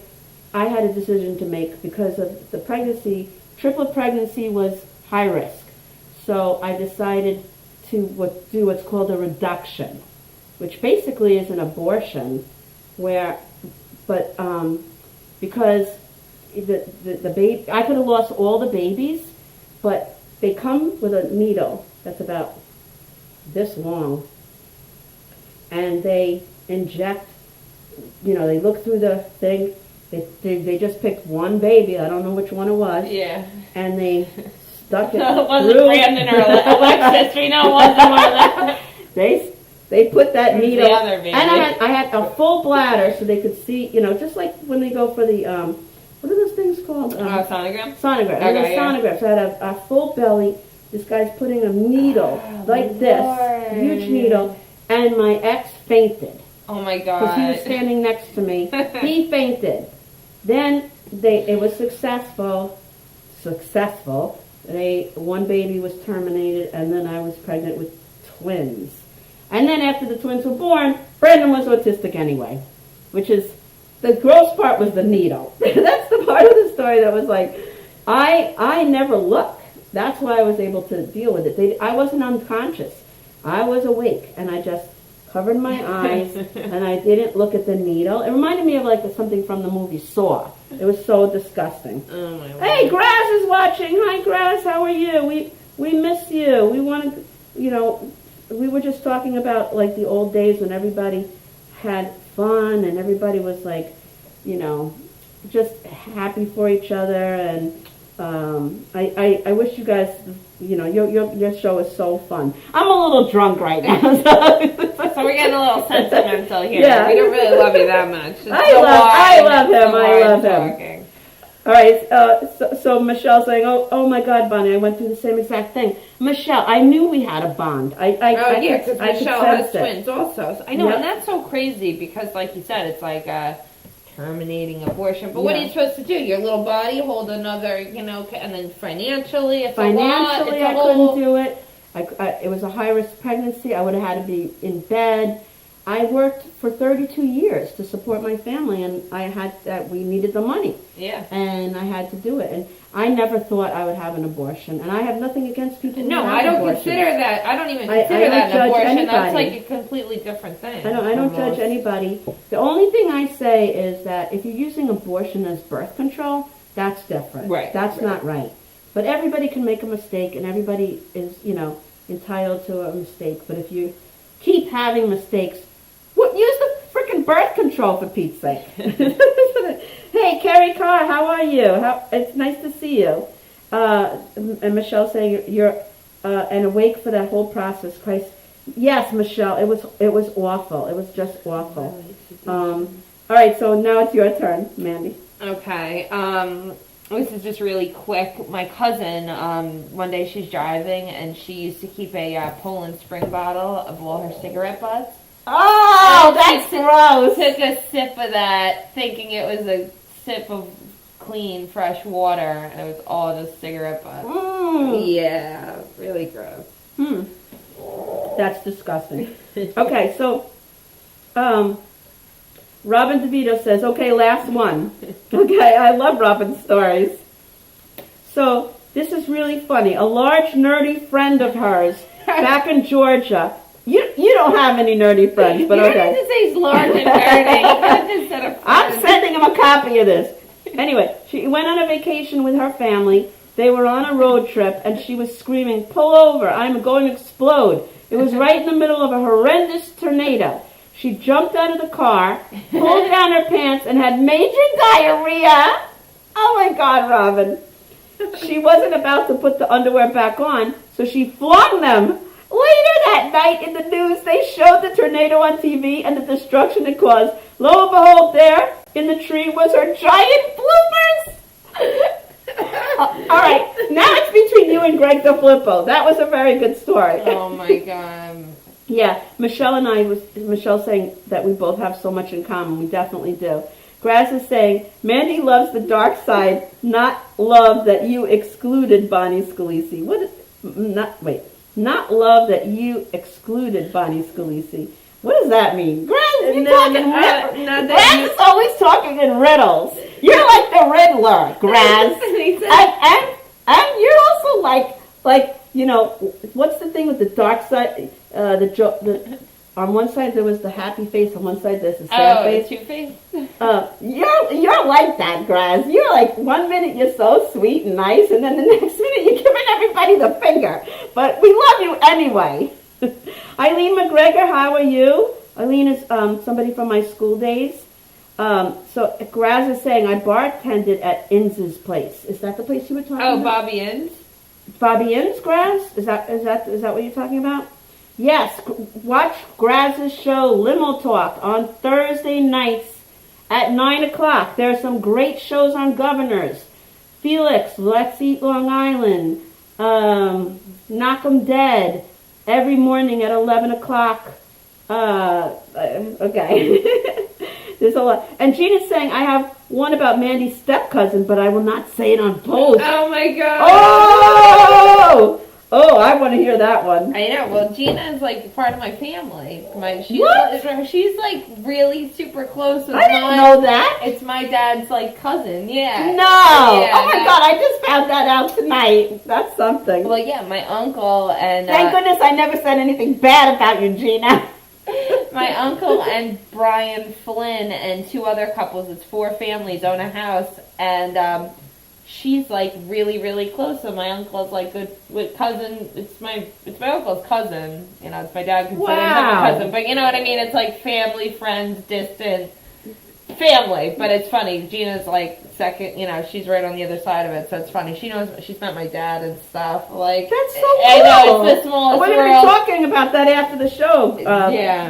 I had a decision to make because of the pregnancy. Triplet pregnancy was high risk. So I decided to do what's called a reduction, which basically is an abortion, because the baby, I could have lost all the babies, but they come with a needle that's about this long, and they inject, they look through the thing, they just picked one baby, I don't know which one it was, yeah, and they stuck it it wasn't through. Brandon or Alexis, we know it wasn't one of them. They put that needle, the other baby. and I had a full bladder so they could see, just like when they go for the, what are those things called? Sonogram? Sonogram. Okay, sonogram. So I had a full belly. This guy's putting a needle like this, a huge needle, and my ex fainted. Oh my God. Because he was standing next to me. He fainted. Then it was successful. One baby was terminated, and then I was pregnant with twins. And then after the twins were born, Brandon was autistic anyway, which is, the gross part was the needle. That's the part of the story that was like, I never look. That's why I was able to deal with it. I wasn't unconscious. I was awake, and I just covered my eyes, and I didn't look at the needle. It reminded me of something from the movie Saw. It was so disgusting. Oh my God. Hey, Grass is watching. Hi, Grass. How are you? We miss you. We want to, we were just talking about the old days when everybody had fun and everybody was just happy for each other, and I wish you guys, your show is so fun. I'm a little drunk right now, so we're getting a little sentimental here. Yeah. We don't really love you that much. It's I love him. talking. All right, so Michelle's saying, oh my God, Bonnie, I went through the same exact thing. Michelle, I knew we had a bond. Because I Michelle could has sense it. twins also. So I know, Yep. and that's so crazy because, like you said, it's like terminating abortion. But what are you supposed to do? Your little body hold another, and then financially, it's a lot. Financially, It's a I couldn't do it. It was a high-risk pregnancy. I would have had to be in bed. I worked for 32 years to support my family, and we needed the money. Yeah. And I had to do it. And I never thought I would have an abortion. And I have nothing against people who No, have I don't abortions. consider that. I don't even I consider don't that an judge abortion. anybody. That's like a completely different thing. I don't judge anybody. The only thing I say is that if you're using abortion as birth control, that's different. Right. That's not right. But everybody can make a mistake, and everybody is, entitled to a mistake. But if you keep having mistakes, use the freaking birth control for Pete's sake. Hey, Carrie Carr, how are you? It's nice to see you. And Michelle saying you're and awake for that whole process. Christ, yes, Michelle, it was awful. It was just awful. All right, so now it's your turn, Mandy. Okay. This is just really quick. My cousin, one day she's driving and she used to keep a Poland Spring bottle of all her cigarette butts. Oh, that's gross. Took a sip of that, thinking it was a sip of clean, fresh water, and it was all just cigarette butts. Yeah, really gross. That's disgusting. Okay, so, Robin DeVito says, okay, last one. Okay, I love Robin's stories. So, this is really funny. A large, nerdy friend of hers back in Georgia. You don't have any nerdy friends, but you okay. You don't have to say he's large and nerdy. You could just said a friend. I'm sending him a copy of this. Anyway, she went on a vacation with her family. They were on a road trip, and she was screaming, "Pull over, I'm going to explode." It was right in the middle of a horrendous tornado. She jumped out of the car, pulled down her pants, and had major diarrhea. Oh my God, Robin. She wasn't about to put the underwear back on, so she flung them. Later that night in the news, they showed the tornado on TV and the destruction it caused. Lo and behold, there in the tree was her giant bloopers. All right, now it's between you and Greg the Flippo. That was a very good story. Oh my God. Yeah, Michelle's saying that we both have so much in common. We definitely do. Graz is saying, Mandy loves the dark side, not love that you excluded Bonnie Scalisi. Not love that you excluded Bonnie Scalisi. What does that mean? Graz, Graz is always talking in riddles. You're like the Riddler, Graz. and you're also like what's the thing with the dark side? On one side there was the happy face, on one side there's the sad face. Two-Face? You're like that, Graz. You're like, 1 minute you're so sweet and nice, and then the next minute you're giving everybody the finger. But we love you anyway. Eileen McGregor, how are you? Eileen is somebody from my school days. So Graz is saying, I bartended at Inz's place. Is that the place you were talking about? Oh, Bobby Inns? Bobby Inns, Graz? Is that what you're talking about? Yes, watch Graz's show Limo Talk on Thursday nights at 9 o'clock. There are some great shows on governors. Felix, Let's Eat Long Island, Knock 'em Dead, every morning at 11 o'clock. Okay. There's a lot. And Gina's saying, I have one about Mandy's step-cousin, but I will not say it on post. Oh, my God. Oh, I want to hear that one. I know. Well, Gina is like part of my family. She's like really super close with I didn't know that. It's my dad's like cousin. Yeah. No. Yeah, oh my God, I just found that out tonight. That's something. Well, yeah, my uncle and thank goodness I never said anything bad about you, Gina. My uncle and Brian Flynn and two other couples. It's 4 families own a house, and she's like really, really close. So my uncle's like good with cousin. It's my uncle's cousin. You know, it's my dad considers him a cousin. But you know what I mean? It's like family, friends, distant family. But it's funny. Gina's like second. You know, she's right on the other side of it. So it's funny. She knows. She's met my dad and stuff. Like that's so cool. I know it's the smallest We're going to be talking about that after the show,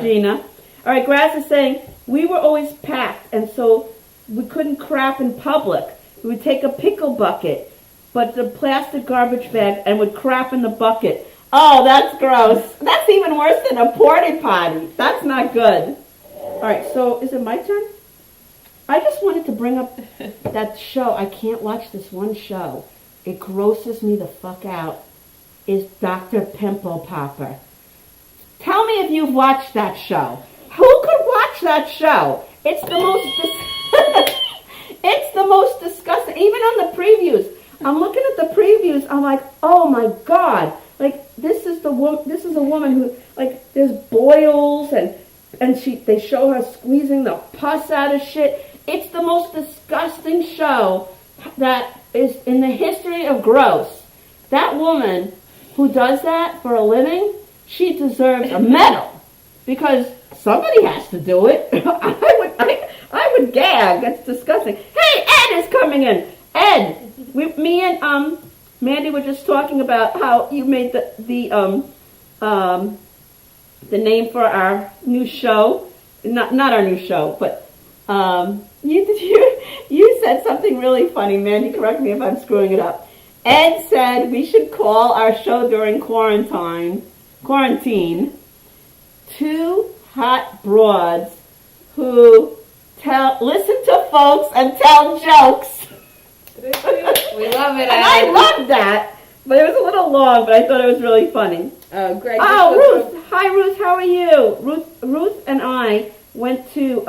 Gina. All right, Graz is saying we were always packed, and so we couldn't crap in public. we would take a pickle bucket, but the plastic garbage bag, and would crap in the bucket. Oh, that's gross. That's even worse than a porta potty. That's not good. All right, so is it my turn? I just wanted to bring up that show. I can't watch this one show. It grosses me the fuck out. Is Dr. Pimple Popper. Tell me if you've watched that show. Who could watch that show? It's the most it's the most disgusting. Even on the previews. I'm looking at the previews. I'm like, "Oh my god. Like this is a woman who, like, there's boils and they show her squeezing the pus out of shit. It's the most disgusting show that is in the history of gross. That woman who does that for a living, she deserves a medal because somebody has to do it. I would gag. That's disgusting. Hey, Ed is coming in. Ed, me and Mandy were just talking about how you made the name for our new show. Not our new show, but you said something really funny. Mandy, correct me if I'm screwing it up. Ed said we should call our show during quarantine, Two Hot Broads Who Listen to Folks and Tell Jokes. We love it, Ed. And I loved that, but it was a little long, but I thought it was really funny. Oh, Greg. Oh, Ruth. Hi, Ruth. How are you? Ruth and I went to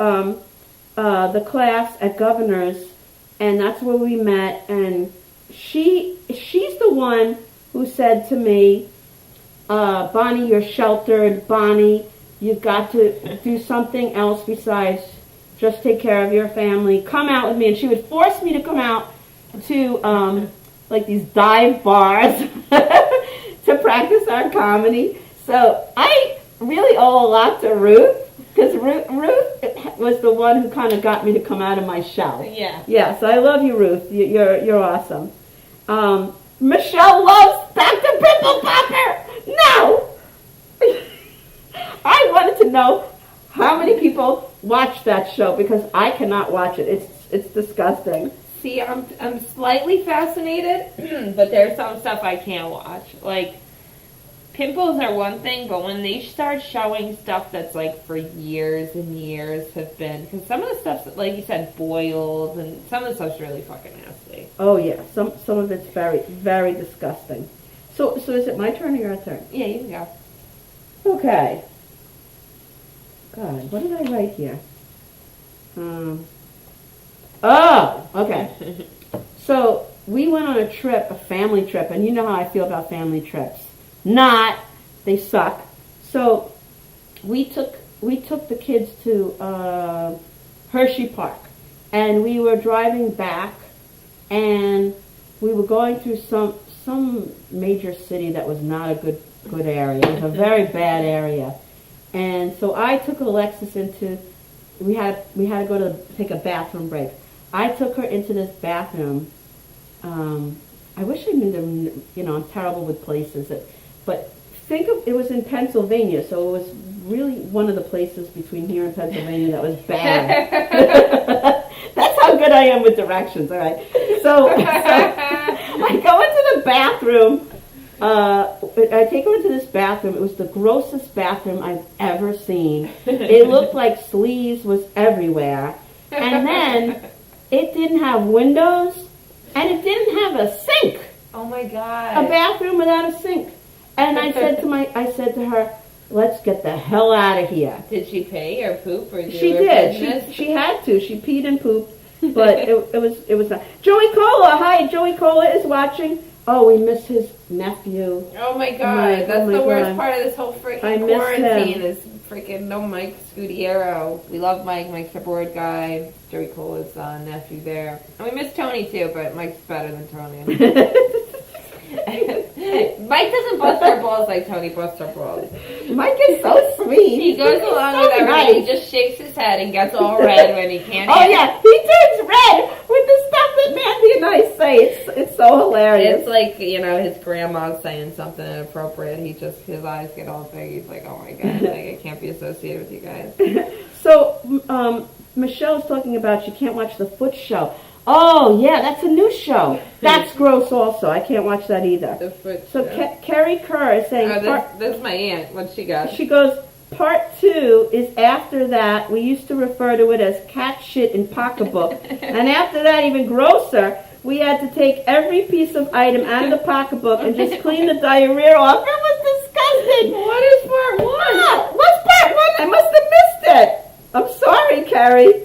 the class at Governor's, and that's where we met. And she's the one who said to me, Bonnie, you're sheltered. Bonnie, you've got to do something else besides just take care of your family. Come out with me. And she would force me to come out to like these dive bars to practice our comedy. So I really owe a lot to Ruth, because Ruth was the one who kind of got me to come out of my shell. Yeah. Yeah, so I love you, Ruth. You're awesome. Michelle loves Dr. Pimple Popper. No! I wanted to know how many people watch that show, because I cannot watch it. It's disgusting. See, I'm slightly fascinated, but there's some stuff I can't watch. Like, pimples are one thing, but when they start showing stuff that's like for years and years have been, because some of the stuff, like you said, boils, and some of the stuff's really fucking nasty. Oh yeah, some of it's very, very disgusting. So is it my turn or your turn? Yeah, you can go. Okay. God, what did I write here? Oh, okay. So we went on a trip, a family trip, and you know how I feel about family trips. They suck. So we took the kids to Hershey Park, and we were driving back, and we were going through some major city that was not a good area. It was a very bad area. And so I took Alexis into, we had to go to take a bathroom break. I took her into this bathroom. I wish I knew them, I'm terrible with places. But think of, it was in Pennsylvania, so it was really one of the places between here and Pennsylvania that was bad. That's how good I am with directions, all right? So I go into the bathroom. I take her into this bathroom. It was the grossest bathroom I've ever seen. It looked like sleaze was everywhere. And then it didn't have windows, and it didn't have a sink. Oh my God. A bathroom without a sink. And I said to her, let's get the hell out of here. Did she pee or poop or do She her did. business? She had to. She peed and pooped. But it was not. Joey Cola. Hi, Joey Cola is watching. Oh, we miss his nephew. Oh my God. That's the worst part of this whole freaking quarantine is freaking no Mike Scudiero. We love Mike. Mike's a board guy. Joey Cola's nephew there. And we miss Tony too, but Mike's better than Tony. Mike doesn't bust our balls like Tony busts our balls. Mike is so sweet. He goes along with everything. He just shakes his head and gets all red when he can't. Oh yeah, he turns red with the stuff that Mandy and I say. It's so hilarious. It's like, his grandma's saying something inappropriate. His eyes get all big. He's like, oh my God, like, I can't be associated with you guys. So Michelle's talking about she can't watch the foot show. Oh, yeah, that's a new show. That's gross also. I can't watch that either. The foot So show. Carrie Kerr is saying, This is my aunt. What she got? she goes, part 2 is after that. We used to refer to it as cat shit in pocketbook. And after that, even grosser, we had to take every piece of item out of the pocketbook and just clean the diarrhea off. It was disgusting. What is part 1? Ah, what's part 1? I must have missed it. I'm sorry, Carrie.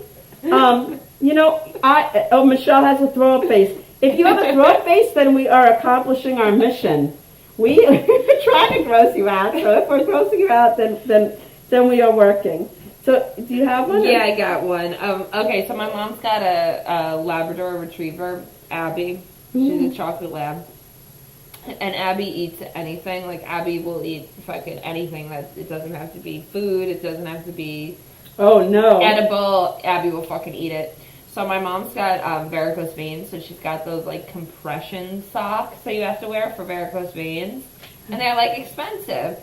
Michelle has a throw-up face. If you have a throw-up face, then we are accomplishing our mission. We're trying to gross you out. So if we're grossing you out, then we are working. So do you have one? Yeah, I got one. Okay, so my mom's got a Labrador Retriever, Abby. She's a chocolate lab. And Abby eats anything. Like, Abby will eat fucking anything. It doesn't have to be food. It doesn't have to be edible. Abby will fucking eat it. So my mom's got varicose veins, so she's got those like compression socks that you have to wear for varicose veins, and they're like expensive.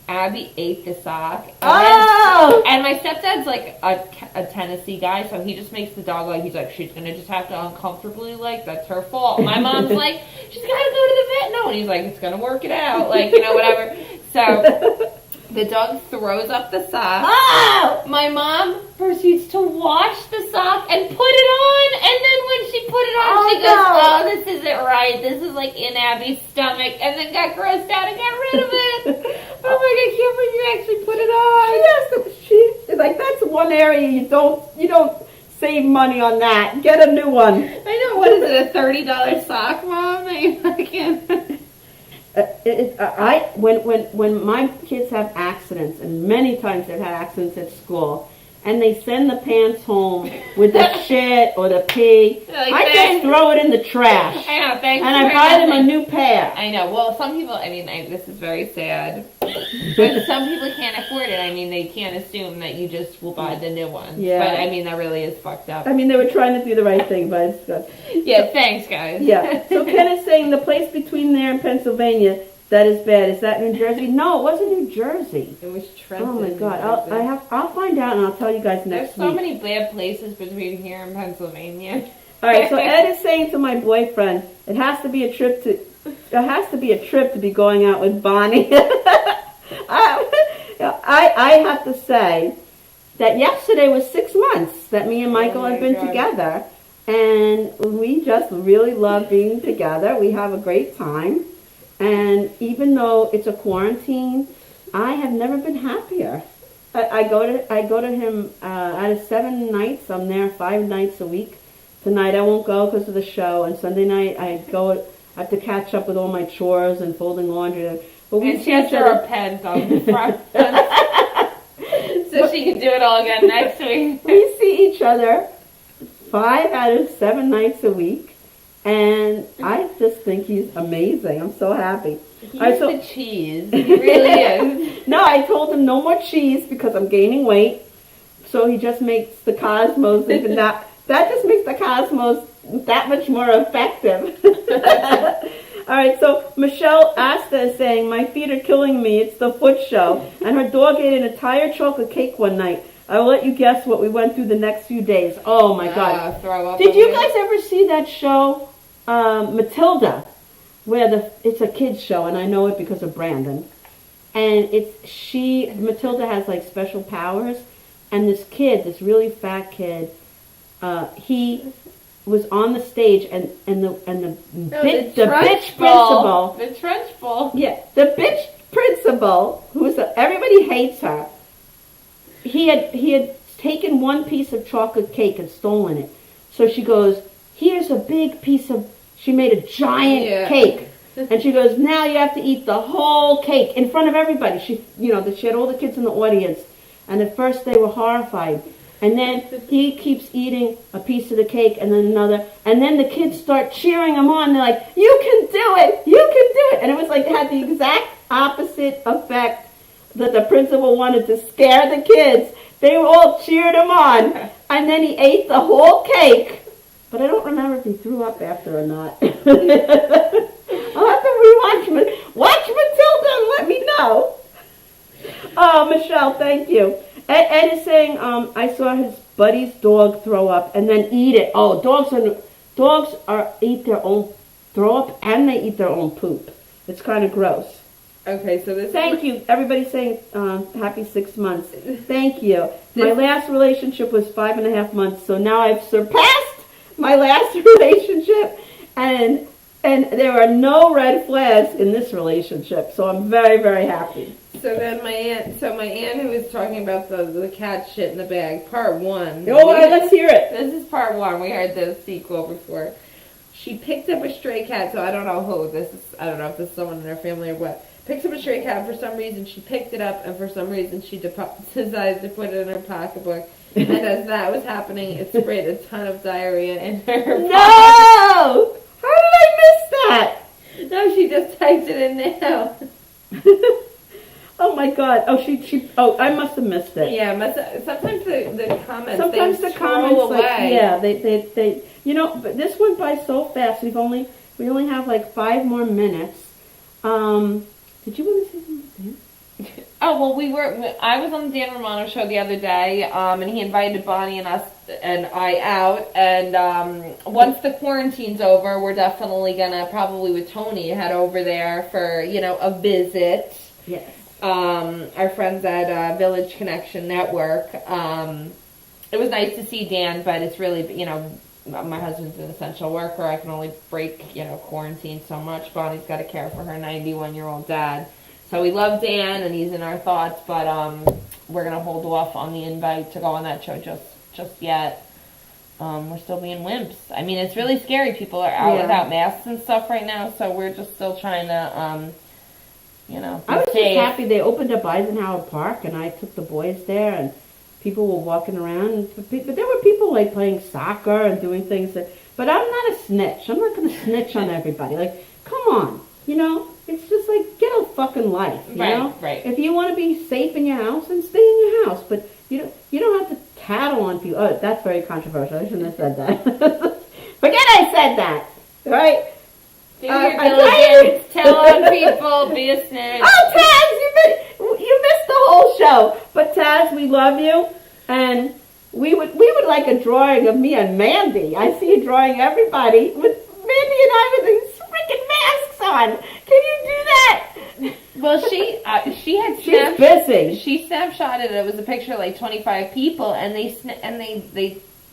Abby ate the sock, and my stepdad's like a Tennessee guy, so he just makes the dog like, he's like, she's gonna just have to uncomfortably, like, that's her fault. My mom's like, she's gotta go to the vet. No, and he's like, it's gonna work it out, like, whatever. So the dog throws up the sock. Oh! My mom proceeds to wash the sock and put it on. And then when she put it on, she goes, oh, this isn't right. This is like in Abby's stomach. And then got grossed out and got rid of it. Oh my God, I can't believe you actually put it on. She's like, that's one area you don't save money on that. Get a new one. I know, what is it, a $30 sock, Mom? I can't. When my kids have accidents, and many times they've had accidents at school, and they send the pants home with the shit or the pee, Like, I just throw it in the trash. I know, thanks. And I buy them a new pair. I know. Well, some people, this is very sad, but some people can't afford it. I mean, they can't assume that you just will buy the new ones. Yeah. But, that really is fucked up. They were trying to do the right thing, but it's good. Yeah, thanks, guys. Yeah. So Ken is saying the place between there and Pennsylvania that is bad. Is that New Jersey? No, it wasn't New Jersey. It was Trenton. Oh my God! I'll find out and I'll tell you guys next week. There's so many bad places between here and Pennsylvania. All right. So Ed is saying to my boyfriend, it has to be a trip to be going out with Bonnie. I have to say that yesterday was 6 months that me and Michael have been together, and we just really love being together. We have a great time. And even though it's a quarantine, I have never been happier. I go to him out of 7 nights. I'm there 5 nights a week. Tonight I won't go because of the show. And Sunday night I have to catch up with all my chores and folding laundry. But she has to repent on the front, so she can do it all again next week. We see each other 5 out of 7 nights a week. And I just think he's amazing. I'm so happy. He's the cheese. He really is. No, I told him no more cheese because I'm gaining weight. So he just makes the cosmos even that just makes the cosmos that much more effective. All right, so Michelle Asta is saying, my feet are killing me. It's the foot show. And her dog ate an entire chocolate cake one night. I will let you guess what we went through the next few days. Oh my God. Throw up. Did you guys ever see that show, Matilda, where it's a kid's show, and I know it because of Brandon. And Matilda has like special powers, and this kid, this really fat kid, he was on the stage, and the bitch principal. The trench ball. Yeah, the bitch principal, everybody hates her. He had taken one piece of chocolate cake and stolen it. So she goes, here's a big piece of, she made a giant cake. And she goes, now you have to eat the whole cake in front of everybody. She had all the kids in the audience. And at first they were horrified. And then he keeps eating a piece of the cake and then another. And then the kids start cheering him on. They're like, you can do it! You can do it! And it was like, it had the exact opposite effect that the principal wanted to scare the kids. They all cheered him on. And then he ate the whole cake. But I don't remember if he threw up after or not. I'll have to rewatch Watch Matilda and let me know. Oh, Michelle, thank you. Ed is saying, I saw his buddy's dog throw up and then eat it. Oh, dogs Dogs eat their own throw up and they eat their own poop. It's kind of gross. Okay, so this. Thank you. Everybody's saying happy 6 months. Thank you. My last relationship was 5.5 months, so now I've surpassed my last relationship, and there are no red flags in this relationship. So I'm very, very happy. So then my aunt who was talking about the cat shit in the bag, part one. Oh, let's hear it. This is part one. We heard the sequel before. She picked up a stray cat, so I don't know who this is. I don't know if this is someone in her family or what. Picked up a stray cat. For some reason, she picked it up, and for some reason, she decided to put it in her pocketbook. And as that was happening, it sprayed a ton of diarrhea in her pocket. No! How did I miss that? No, she just typed it in now. Oh my God! Oh, I must have missed it. Yeah, sometimes the comments. Sometimes the comments, like, yeah, they. You know, but this went by so fast. We only have like 5 more minutes. Did you want to say something? Oh well, I was on the Dan Romano show the other day, and he invited Bonnie and I out. And once the quarantine's over, we're definitely gonna probably with Tony head over there for a visit. Yes. Our friends at Village Connection Network. It was nice to see Dan, but it's really my husband's an essential worker. I can only break quarantine so much. Bonnie's got to care for her 91-year-old dad. So we love Dan, and he's in our thoughts, but we're going to hold off on the invite to go on that show just yet. We're still being wimps. I mean, it's really scary. People are out without masks and stuff right now, so we're just still trying to, I was just happy they opened up Eisenhower Park, and I took the boys there, and people were walking around. But there were people, like, playing soccer and doing things. But I'm not a snitch. I'm not going to snitch on everybody. Like, come on. It's just like, get a fucking life, you know? Right. If you want to be safe in your house, then stay in your house. But you don't have to tattle on people. Oh, that's very controversial. I shouldn't have said that. Forget I said that. Right? Do your diligence. Tell on people. Be a snitch. Oh, Taz, you missed the whole show. But Taz, we love you, and we would like a drawing of me and Mandy. I see you drawing everybody with Mandy and I with these freaking masks on. Can you do that? Well, she had She's busy. She snapshotted it. It was a picture of like 25 people, and they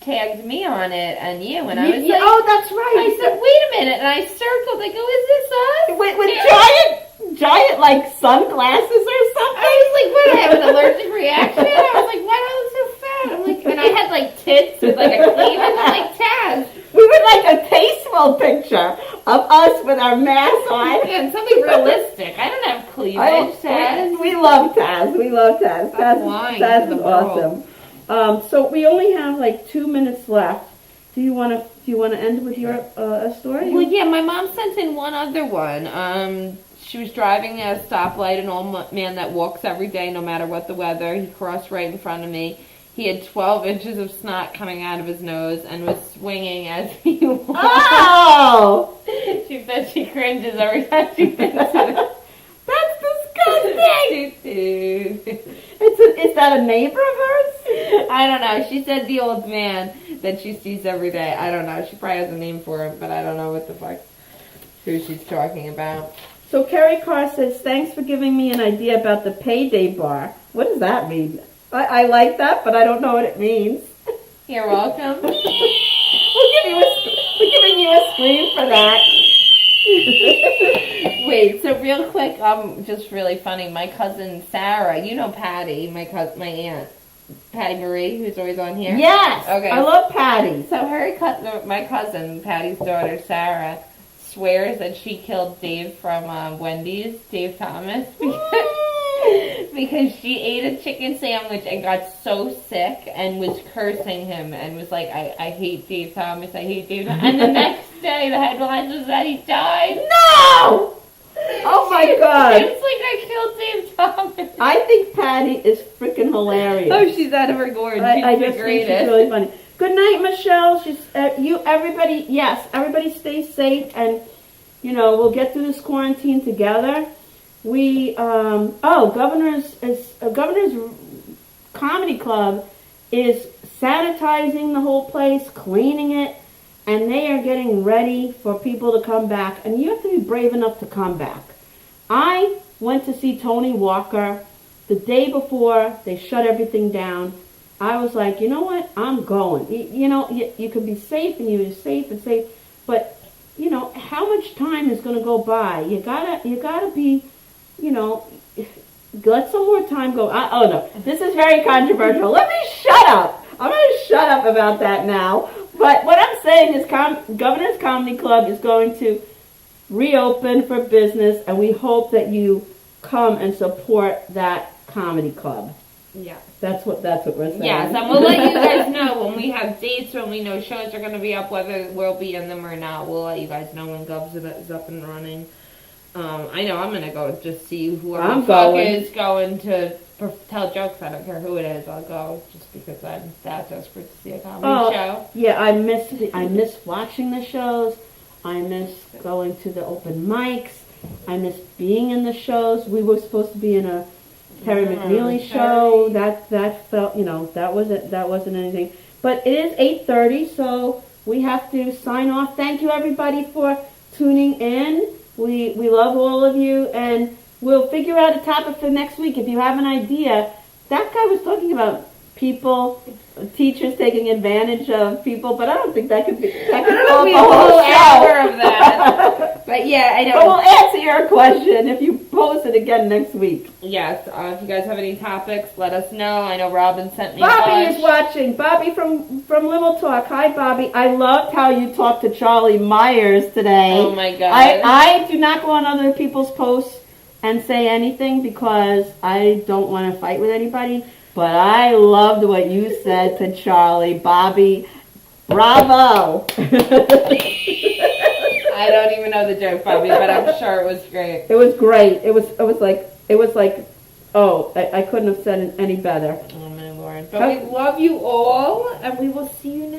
tagged me on it and you, and I was like, oh, that's right. I said, wait a minute, and I circled. I go, is this us? With giant like sunglasses or something. I was like, what? I have an allergic reaction. I was like, why do I look so fat? I'm like, and I had like tits with like a cleavage. I'm like, Taz. We would like a tasteful picture of us with our masks on. Yeah, and something realistic. I don't have cleavage, Taz. We love Taz. We love Taz. Taz is awesome. So we only have like 2 minutes left. Do you want to end with your story? Well, yeah, my mom sent in one other one. She was driving at a stoplight, an old man that walks every day, no matter what the weather. He crossed right in front of me. He had 12 inches of snot coming out of his nose and was swinging as he walked. Oh! She said she cringes every time she thinks of it. That's disgusting! Is that a neighbor of hers? I don't know. She said the old man that she sees every day. I don't know. She probably has a name for him, but I don't know what the fuck who she's talking about. So Carrie Carr says, thanks for giving me an idea about the payday bar. What does that mean? I like that, but I don't know what it means. You're welcome. We're giving you a scream for that. Wait, so real quick, just really funny. My cousin Sarah, you know Patty, my aunt, Patty Marie, who's always on here. Yes. Okay. I love Patty. So my cousin, Patty's daughter Sarah, swears that she killed Dave from Wendy's, Dave Thomas, because she ate a chicken sandwich and got so sick and was cursing him and was like, I hate Dave Thomas, I hate Dave Thomas. And the next day, the headlines was that he died. No! Oh my God. It's like I killed Dave Thomas. I think Patty is freaking hilarious. Oh, she's out of her gourd. I just think she's really funny. Good night, Michelle. Everybody stay safe, and we'll get through this quarantine together. Governor's Comedy Club is sanitizing the whole place, cleaning it, and they are getting ready for people to come back, and you have to be brave enough to come back. I went to see Tony Walker the day before they shut everything down. I was like, you know what? I'm going. You can be safe, and you're safe and safe, but how much time is going to go by? You gotta be, let some more time go. Oh no, this is very controversial. Let me shut up. I'm going to shut up about that now. But what I'm saying is Governor's Comedy Club is going to reopen for business, and we hope that you come and support that comedy club. Yeah. That's what we're saying. Yes, and we'll let you guys know when we have dates, when we know shows are going to be up, whether we'll be in them or not. We'll let you guys know when Govs is up and running. I know I'm going to go just see whoever the fuck is going to tell jokes. I don't care who it is. I'll go just because I'm that desperate to see a comedy show. Yeah, I miss watching the shows. I miss going to the open mics. I miss being in the shows. We were supposed to be in a Terry McNeely show. That felt, that wasn't anything. But it is 8:30, so we have to sign off. Thank you everybody for tuning in. We love all of you, and we'll figure out a topic for next week. If you have an idea, that guy was talking about teachers taking advantage of people, but I don't think that could be. That could I don't know if we have a whole hour of that. But yeah, I know. But we'll answer your question if you post it again next week. Yes, if you guys have any topics, let us know. I know Robin sent me. Bobby is watching. Bobby from Little Talk. Hi, Bobby. I loved how you talked to Charlie Myers today. Oh my God. I do not go on other people's posts and say anything because I don't want to fight with anybody. But I loved what you said to Charlie. Bobby, bravo. I don't even know the joke, Bobby, but I'm sure it was great. It was great. It was like, oh, I couldn't have said it any better. Oh my Lord. But we love you all, and we will see you next